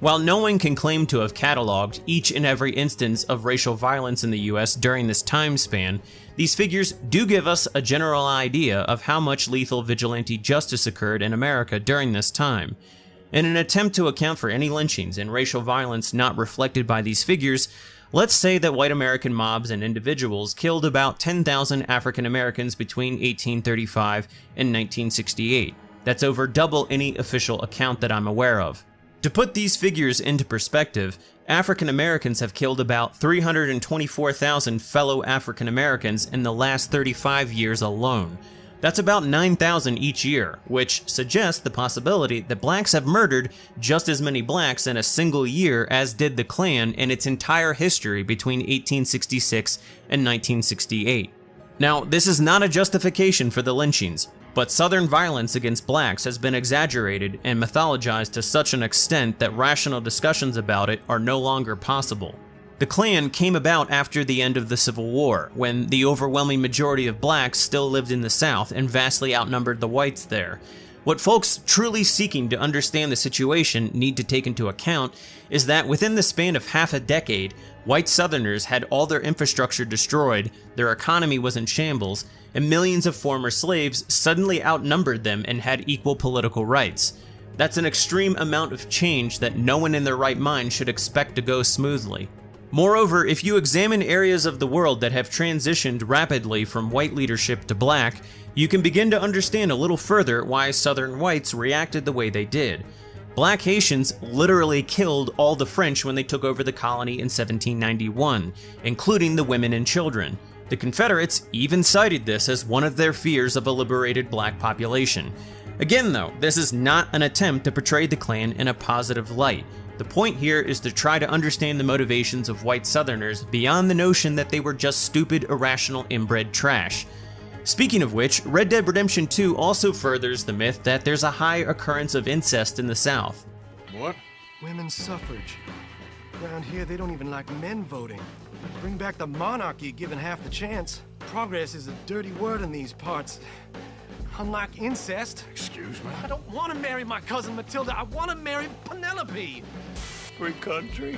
While no one can claim to have cataloged each and every instance of racial violence in the US during this time span, these figures do give us a general idea of how much lethal vigilante justice occurred in America during this time. In an attempt to account for any lynchings and racial violence not reflected by these figures, let's say that white American mobs and individuals killed about 10,000 African Americans between 1835 and 1968. That's over double any official account that I'm aware of. To put these figures into perspective, African Americans have killed about 324,000 fellow African Americans in the last 35 years alone. That's about 9,000 each year, which suggests the possibility that blacks have murdered just as many blacks in a single year as did the Klan in its entire history between 1866 and 1968. Now, this is not a justification for the lynchings, but Southern violence against blacks has been exaggerated and mythologized to such an extent that rational discussions about it are no longer possible. The Klan came about after the end of the Civil War, when the overwhelming majority of blacks still lived in the South and vastly outnumbered the whites there. What folks truly seeking to understand the situation need to take into account is that within the span of half a decade, white Southerners had all their infrastructure destroyed, their economy was in shambles, and millions of former slaves suddenly outnumbered them and had equal political rights. That's an extreme amount of change that no one in their right mind should expect to go smoothly. Moreover, if you examine areas of the world that have transitioned rapidly from white leadership to black, you can begin to understand a little further why Southern whites reacted the way they did. Black Haitians literally killed all the French when they took over the colony in 1791, including the women and children. The Confederates even cited this as one of their fears of a liberated black population. Again though, this is not an attempt to portray the Klan in a positive light. The point here is to try to understand the motivations of white Southerners beyond the notion that they were just stupid, irrational, inbred trash. Speaking of which, Red Dead Redemption 2 also furthers the myth that there's a high occurrence of incest in the South. What? Women's suffrage. Around here, they don't even like men voting. Bring back the monarchy given half the chance. Progress is a dirty word in these parts. Unlike incest. Excuse me? I don't want to marry my cousin Matilda. I want to marry Penelope. Free country?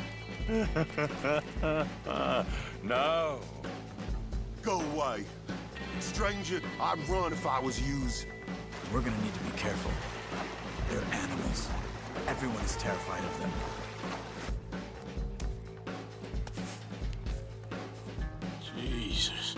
No. Go away. Stranger, I'd run if I was yous. We're gonna need to be careful. They're animals. Everyone is terrified of them. Jesus.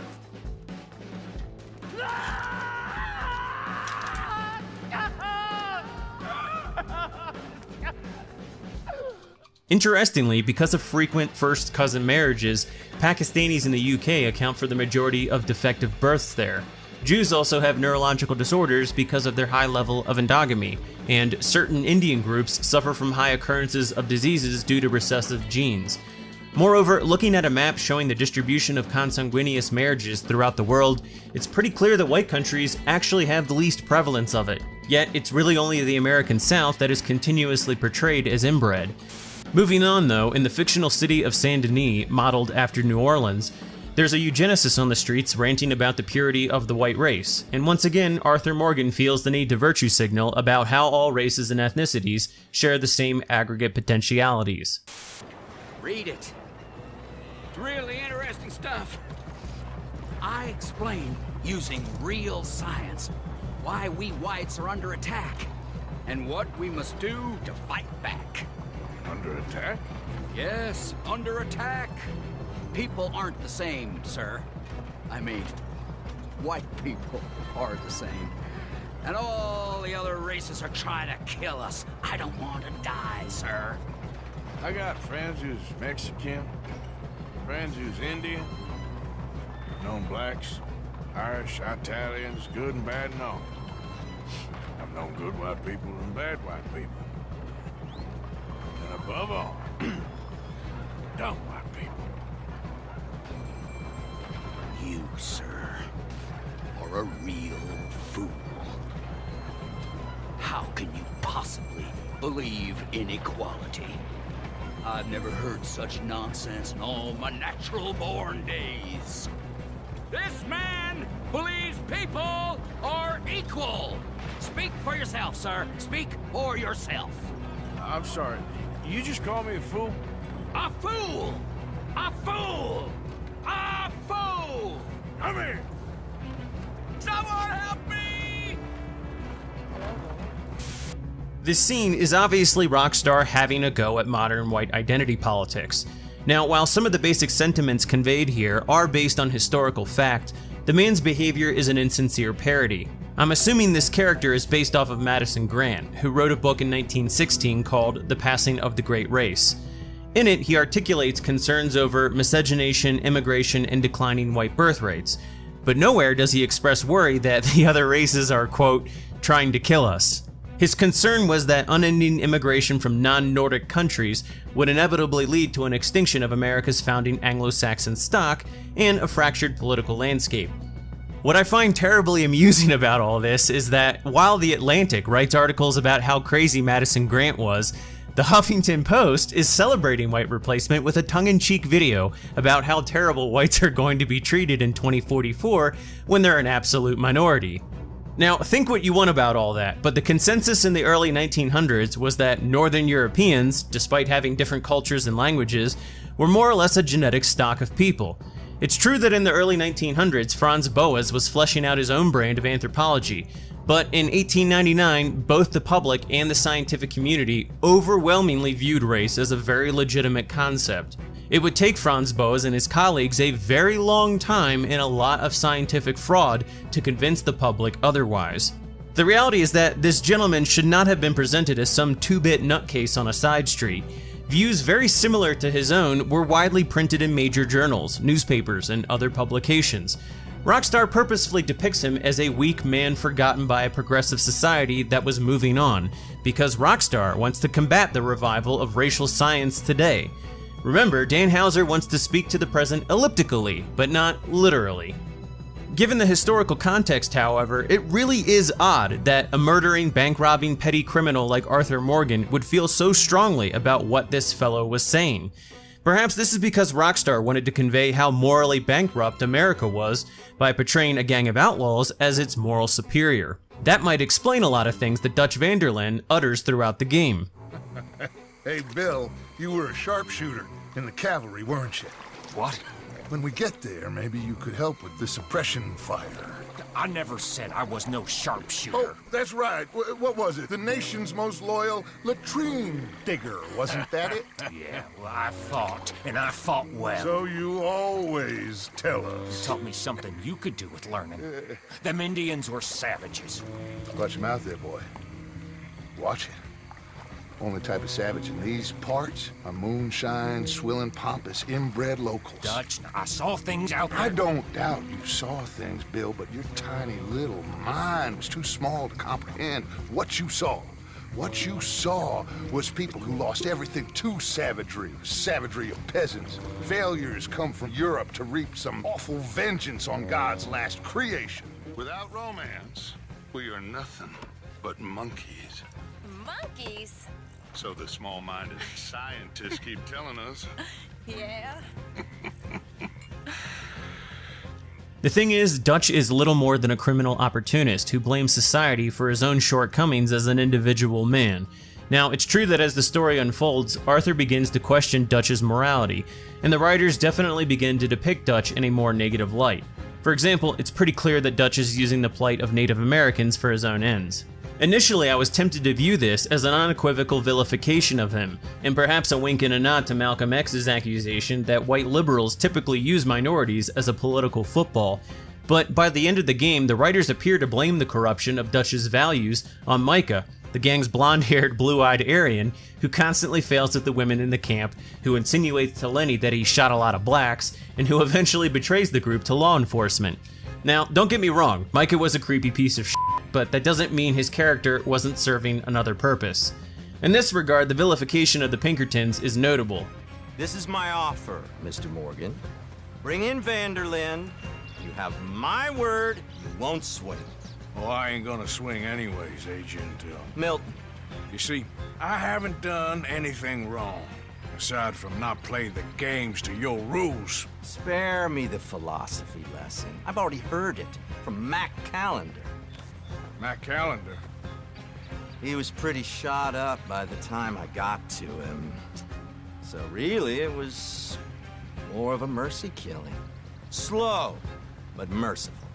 Interestingly, because of frequent first cousin marriages, Pakistanis in the UK account for the majority of defective births there. Jews also have neurological disorders because of their high level of endogamy, and certain Indian groups suffer from high occurrences of diseases due to recessive genes. Moreover, looking at a map showing the distribution of consanguineous marriages throughout the world, it's pretty clear that white countries actually have the least prevalence of it. Yet, it's really only the American South that is continuously portrayed as inbred. Moving on though, in the fictional city of Saint Denis, modeled after New Orleans, there's a eugenicist on the streets ranting about the purity of the white race, and once again, Arthur Morgan feels the need to virtue signal about how all races and ethnicities share the same aggregate potentialities. Read it. It's really interesting stuff. I explain, using real science, why we whites are under attack, and what we must do to fight back. Under attack? Yes, under attack. People aren't the same, sir. I mean, white people are the same. And all the other races are trying to kill us. I don't want to die, sir. I got friends who's Mexican, friends who's Indian. I've known blacks, Irish, Italians, good and bad and all. I've known good white people and bad white people. And above all, dumb white people. sir, are a real fool. How can you possibly believe in equality? I've never heard such nonsense in all my natural-born days. This man believes people are equal. Speak for yourself, sir. Speak for yourself. I'm sorry. You just called me a fool? A fool! A fool! A fool! Come here! Someone help me! This scene is obviously Rockstar having a go at modern white identity politics. Now, while some of the basic sentiments conveyed here are based on historical fact, the man's behavior is an insincere parody. I'm assuming this character is based off of Madison Grant, who wrote a book in 1916 called The Passing of the Great Race. In it, he articulates concerns over miscegenation, immigration, and declining white birth rates, but nowhere does he express worry that the other races are, quote, trying to kill us. His concern was that unending immigration from non-Nordic countries would inevitably lead to an extinction of America's founding Anglo-Saxon stock and a fractured political landscape. What I find terribly amusing about all this is that while The Atlantic writes articles about how crazy Madison Grant was, the Huffington Post is celebrating white replacement with a tongue-in-cheek video about how terrible whites are going to be treated in 2044 when they're an absolute minority. Now, think what you want about all that, but the consensus in the early 1900s was that Northern Europeans, despite having different cultures and languages, were more or less a genetic stock of people. It's true that in the early 1900s, Franz Boas was fleshing out his own brand of anthropology, but in 1899, both the public and the scientific community overwhelmingly viewed race as a very legitimate concept. It would take Franz Boas and his colleagues a very long time and a lot of scientific fraud to convince the public otherwise. The reality is that this gentleman should not have been presented as some 2-bit nutcase on a side street. Views very similar to his own were widely printed in major journals, newspapers, and other publications. Rockstar purposefully depicts him as a weak man forgotten by a progressive society that was moving on, because Rockstar wants to combat the revival of racial science today. Remember, Dan Houser wants to speak to the present elliptically, but not literally. Given the historical context, however, it really is odd that a murdering, bank-robbing petty criminal like Arthur Morgan would feel so strongly about what this fellow was saying. Perhaps this is because Rockstar wanted to convey how morally bankrupt America was by portraying a gang of outlaws as its moral superior. That might explain a lot of things that Dutch van der Linde utters throughout the game. Hey, Bill, you were a sharpshooter in the cavalry, weren't you? What? When we get there, maybe you could help with the suppression fire. I never said I was no sharpshooter. Oh, that's right. What was it? The nation's most loyal latrine digger, wasn't that it? Yeah, well, I fought, and I fought well. So you always tell us. You taught me something you could do with learning. Them Indians were savages. Watch your mouth there, boy. Watch it. Only type of savage in these parts are moonshine, swilling, pompous, inbred locals. Dutch, I saw things out there. I don't doubt you saw things, Bill, but your tiny little mind was too small to comprehend what you saw. What you saw was people who lost everything to savagery. Savagery of peasants. Failures come from Europe to reap some awful vengeance on God's last creation. Without romance, we are nothing but monkeys. Monkeys? So the small-minded scientists keep telling us. Yeah. The thing is, Dutch is little more than a criminal opportunist who blames society for his own shortcomings as an individual man. Now, it's true that as the story unfolds, Arthur begins to question Dutch's morality, and the writers definitely begin to depict Dutch in a more negative light. For example, it's pretty clear that Dutch is using the plight of Native Americans for his own ends. Initially, I was tempted to view this as an unequivocal vilification of him, and perhaps a wink and a nod to Malcolm X's accusation that white liberals typically use minorities as a political football. But by the end of the game, the writers appear to blame the corruption of Dutch's values on Micah, the gang's blonde-haired, blue-eyed Aryan who constantly fails at the women in the camp, who insinuates to Lenny that he shot a lot of blacks, and who eventually betrays the group to law enforcement. Now, don't get me wrong, Micah was a creepy piece of shit, but that doesn't mean his character wasn't serving another purpose. In this regard, the vilification of the Pinkertons is notable. This is my offer, Mr. Morgan. Bring in van der Linde, You have my word, you won't swing. Oh, I ain't gonna swing anyways, Agent Milton. You see, I haven't done anything wrong, aside from not playing the games to your rules. Spare me the philosophy lesson. I've already heard it from Mac Callender. Mac Callender? He was pretty shot up by the time I got to him. So really, it was more of a mercy killing. Slow, but merciful.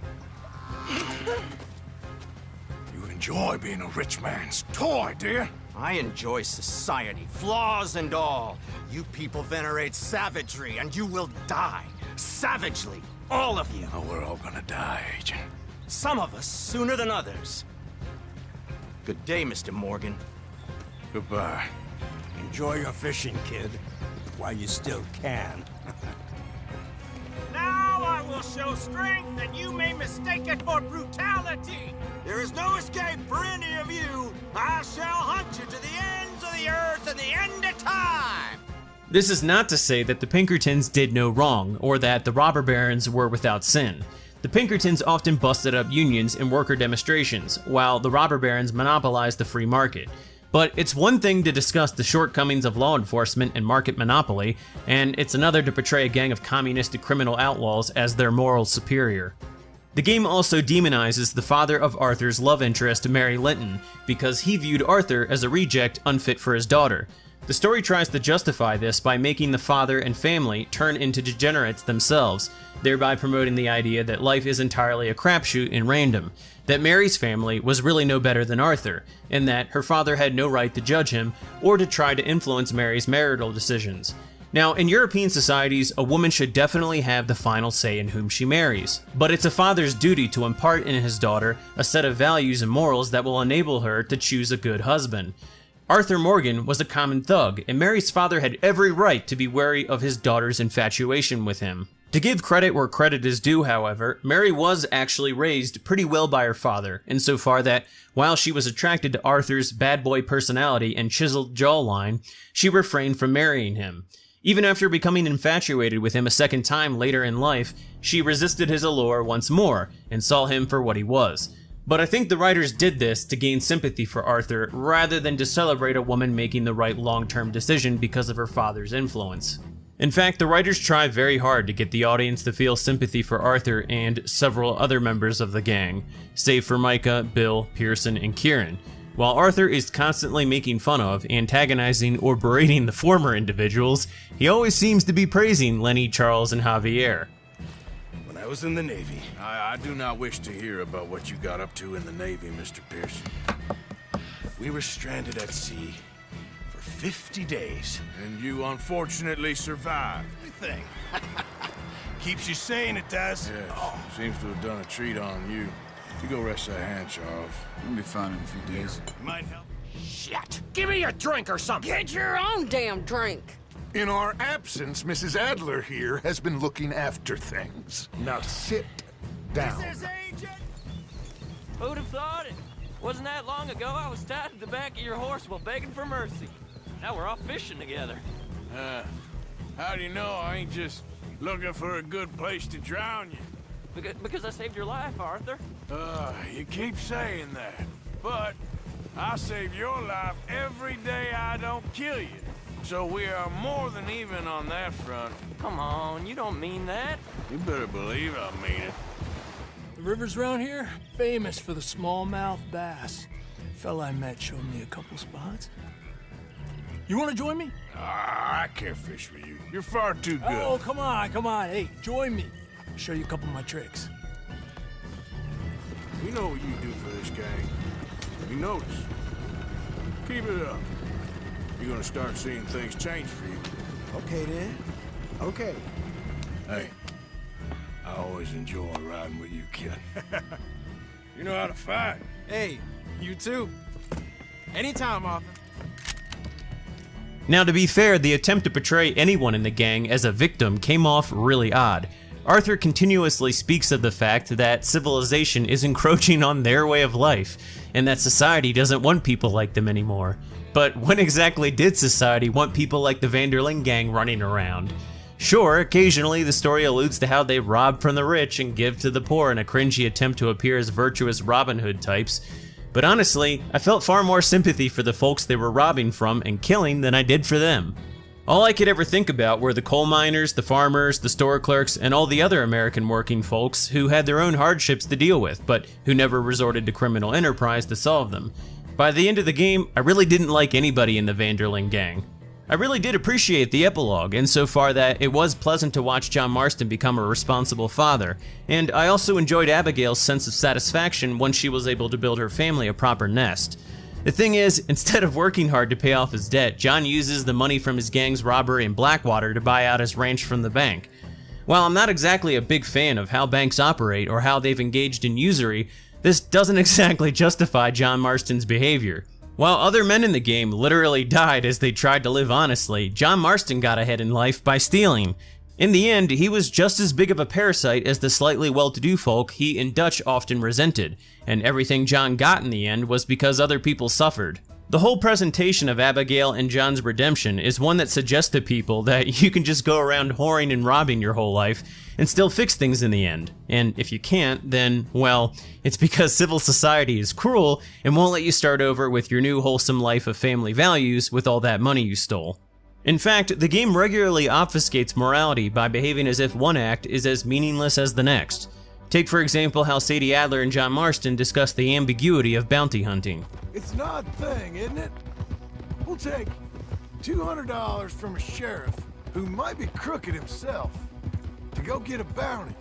You enjoy being a rich man's toy, dear. I enjoy society, flaws and all. You people venerate savagery, and you will die. Savagely. All of you. Oh, we're all gonna die, Agent. Some of us sooner than others. Good day, Mr. Morgan. Goodbye. Enjoy your fishing, kid, while you still can. Now I will show strength, and you may mistake it for brutality. There is no escape for any of you. I shall hunt you to the ends of the earth and the end of time. This is not to say that the Pinkertons did no wrong, or that the robber barons were without sin. The Pinkertons often busted up unions and worker demonstrations, while the robber barons monopolized the free market. But it's one thing to discuss the shortcomings of law enforcement and market monopoly, and it's another to portray a gang of communistic criminal outlaws as their moral superior. The game also demonizes the father of Arthur's love interest, Mary Linton, because he viewed Arthur as a reject unfit for his daughter. The story tries to justify this by making the father and family turn into degenerates themselves, thereby promoting the idea that life is entirely a crapshoot and random, that Mary's family was really no better than Arthur, and that her father had no right to judge him or to try to influence Mary's marital decisions. Now, in European societies, a woman should definitely have the final say in whom she marries, but it's a father's duty to impart in his daughter a set of values and morals that will enable her to choose a good husband. Arthur Morgan was a common thug, and Mary's father had every right to be wary of his daughter's infatuation with him. To give credit where credit is due, however, Mary was actually raised pretty well by her father, insofar that while she was attracted to Arthur's bad boy personality and chiseled jawline, she refrained from marrying him. Even after becoming infatuated with him a second time later in life, she resisted his allure once more and saw him for what he was. But I think the writers did this to gain sympathy for Arthur rather than to celebrate a woman making the right long-term decision because of her father's influence. In fact, the writers try very hard to get the audience to feel sympathy for Arthur and several other members of the gang, save for Micah, Bill, Pearson, and Kieran. While Arthur is constantly making fun of, antagonizing, or berating the former individuals, he always seems to be praising Lenny, Charles, and Javier. When I was in the Navy, I do not wish to hear about what you got up to in the Navy, Mr. Pearson. We were stranded at sea for 50 days. And you unfortunately survived. Everything. Keeps you sane, it does. Yes, seems to have done a treat on you. You go rest that hand, Charles. We'll be fine in a few days. Might help. Shit! Give me a drink or something! Get your own damn drink! In our absence, Mrs. Adler here has been looking after things. Now sit down. This is Agent! Who'd have thought it? Wasn't that long ago I was tied to the back of your horse while begging for mercy. Now we're off fishing together. How do you know I ain't just looking for a good place to drown you? Because I saved your life, Arthur. You keep saying that, but I save your life every day I don't kill you. So we are more than even on that front. Come on, you don't mean that. You better believe I mean it. The rivers around here, famous for the smallmouth bass. Fella I met showed me a couple spots. You want to join me? I can't fish with you. You're far too good. Oh, come on, come on. Hey, join me. I'll show you a couple of my tricks. We know what you do for this gang. We notice. Keep it up. You're gonna start seeing things change for you. Okay, then. Okay. Hey, I always enjoy riding with you, kid. You know how to fight. Hey, you too. Anytime, Arthur. Now, to be fair, the attempt to portray anyone in the gang as a victim came off really odd. Arthur continuously speaks of the fact that civilization is encroaching on their way of life, and that society doesn't want people like them anymore. But when exactly did society want people like the Vanderling gang running around? Sure, occasionally the story alludes to how they rob from the rich and give to the poor in a cringy attempt to appear as virtuous Robin Hood types, but honestly, I felt far more sympathy for the folks they were robbing from and killing than I did for them. All I could ever think about were the coal miners, the farmers, the store clerks, and all the other American working folks who had their own hardships to deal with, but who never resorted to criminal enterprise to solve them. By the end of the game, I really didn't like anybody in the Vanderlyn gang. I really did appreciate the epilogue, insofar that it was pleasant to watch John Marston become a responsible father, and I also enjoyed Abigail's sense of satisfaction once she was able to build her family a proper nest. The thing is, instead of working hard to pay off his debt, John uses the money from his gang's robbery in Blackwater to buy out his ranch from the bank. While I'm not exactly a big fan of how banks operate or how they've engaged in usury, this doesn't exactly justify John Marston's behavior. While other men in the game literally died as they tried to live honestly, John Marston got ahead in life by stealing. In the end, he was just as big of a parasite as the slightly well-to-do folk he and Dutch often resented, and everything John got in the end was because other people suffered. The whole presentation of Abigail and John's redemption is one that suggests to people that you can just go around whoring and robbing your whole life and still fix things in the end. And if you can't, then, well, it's because civil society is cruel and won't let you start over with your new wholesome life of family values with all that money you stole. In fact, the game regularly obfuscates morality by behaving as if one act is as meaningless as the next. Take for example how Sadie Adler and John Marston discuss the ambiguity of bounty hunting. It's an odd thing, isn't it? We'll take $200 from a sheriff who might be crooked himself to go get a bounty,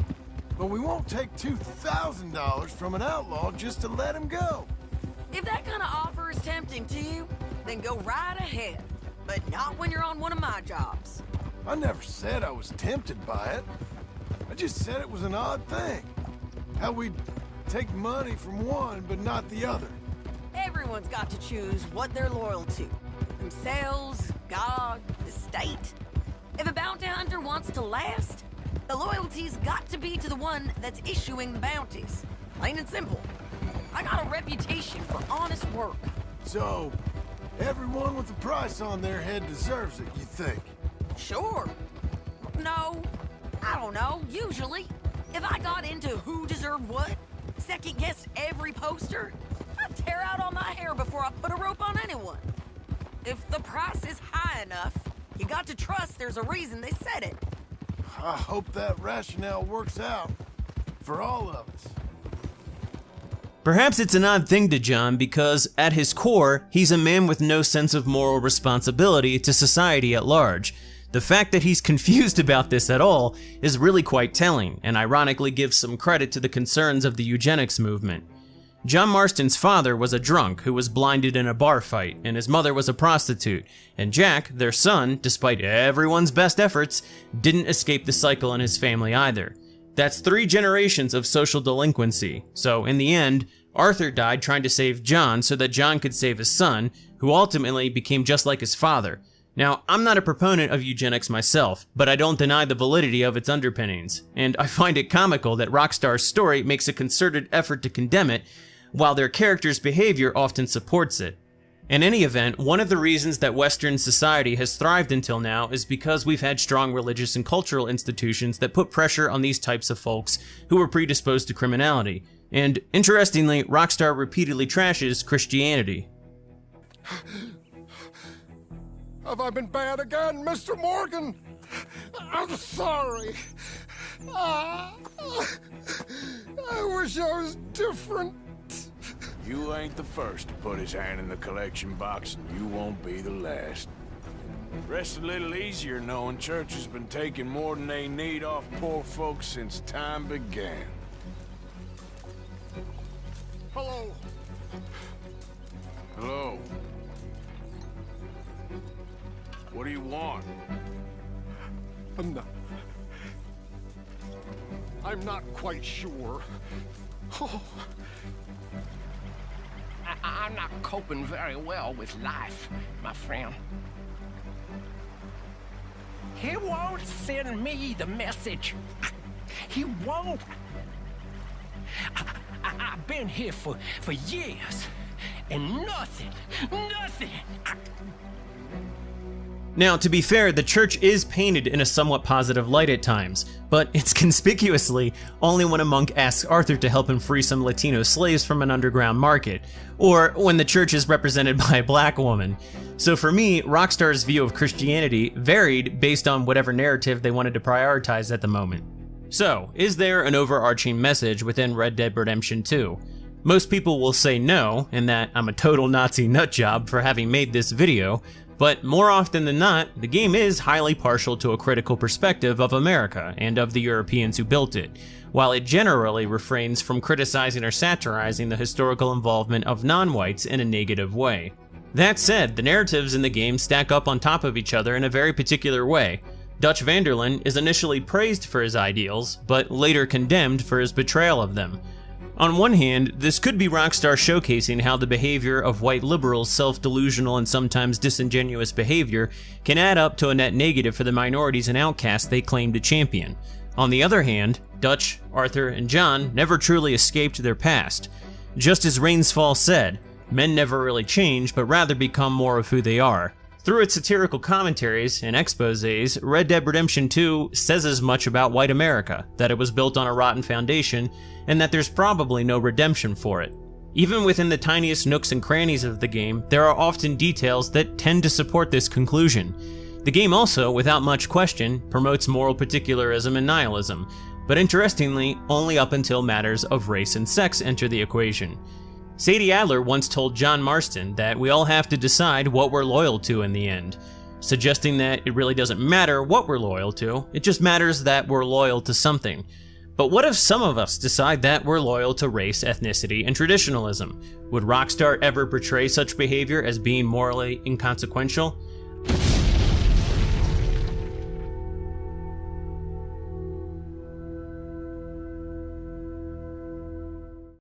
but we won't take $2,000 from an outlaw just to let him go. If that kind of offer is tempting to you, then go right ahead, but not when you're on one of my jobs. I never said I was tempted by it. I just said it was an odd thing. How we'd take money from one but not the other. Everyone's got to choose what they're loyal to. Themselves, God, the state. If a bounty hunter wants to last, the loyalty's got to be to the one that's issuing the bounties. Plain and simple. I got a reputation for honest work. So, everyone with a price on their head deserves it, you think? Sure. No, I don't know, usually. If I got into who deserved what, second-guessed every poster, I'd tear out all my hair before I put a rope on anyone. If the price is high enough, you got to trust there's a reason they said it. I hope that rationale works out for all of us. Perhaps it's an odd thing to John because, at his core, he's a man with no sense of moral responsibility to society at large. The fact that he's confused about this at all is really quite telling, and ironically gives some credit to the concerns of the eugenics movement. John Marston's father was a drunk who was blinded in a bar fight, and his mother was a prostitute, and Jack, their son, despite everyone's best efforts, didn't escape the cycle in his family either. That's 3 generations of social delinquency, so in the end, Arthur died trying to save John so that John could save his son, who ultimately became just like his father. Now, I'm not a proponent of eugenics myself, but I don't deny the validity of its underpinnings, and I find it comical that Rockstar's story makes a concerted effort to condemn it, while their character's behavior often supports it. In any event, one of the reasons that Western society has thrived until now is because we've had strong religious and cultural institutions that put pressure on these types of folks who were predisposed to criminality. And interestingly, Rockstar repeatedly trashes Christianity. Have I been bad again, Mr. Morgan? I'm sorry. I wish I was different. You ain't the first to put his hand in the collection box, and you won't be the last. Rests a little easier knowing church has been taking more than they need off poor folks since time began. Hello. Hello. What do you want? I'm not quite sure. Oh. I'm not coping very well with life, my friend. He won't send me the message. He won't. I've been here for years, and nothing. Now, to be fair, the church is painted in a somewhat positive light at times, but it's conspicuously only when a monk asks Arthur to help him free some Latino slaves from an underground market, or when the church is represented by a black woman. So for me, Rockstar's view of Christianity varied based on whatever narrative they wanted to prioritize at the moment. So, is there an overarching message within Red Dead Redemption 2? Most people will say no, and that I'm a total Nazi nutjob for having made this video, but more often than not, the game is highly partial to a critical perspective of America and of the Europeans who built it, while it generally refrains from criticizing or satirizing the historical involvement of non-whites in a negative way. That said, the narratives in the game stack up on top of each other in a very particular way. Dutch van der Linde is initially praised for his ideals, but later condemned for his betrayal of them. On one hand, this could be Rockstar showcasing how the behavior of white liberals' self-delusional and sometimes disingenuous behavior can add up to a net negative for the minorities and outcasts they claim to champion. On the other hand, Dutch, Arthur, and John never truly escaped their past. Just as Rainsfall said, men never really change, but rather become more of who they are. Through its satirical commentaries and exposés, Red Dead Redemption 2 says as much about white America, that it was built on a rotten foundation, and that there's probably no redemption for it. Even within the tiniest nooks and crannies of the game, there are often details that tend to support this conclusion. The game also, without much question, promotes moral particularism and nihilism, but interestingly, only up until matters of race and sex enter the equation. Sadie Adler once told John Marston that we all have to decide what we're loyal to in the end, suggesting that it really doesn't matter what we're loyal to, it just matters that we're loyal to something. But what if some of us decide that we're loyal to race, ethnicity, and traditionalism? Would Rockstar ever portray such behavior as being morally inconsequential?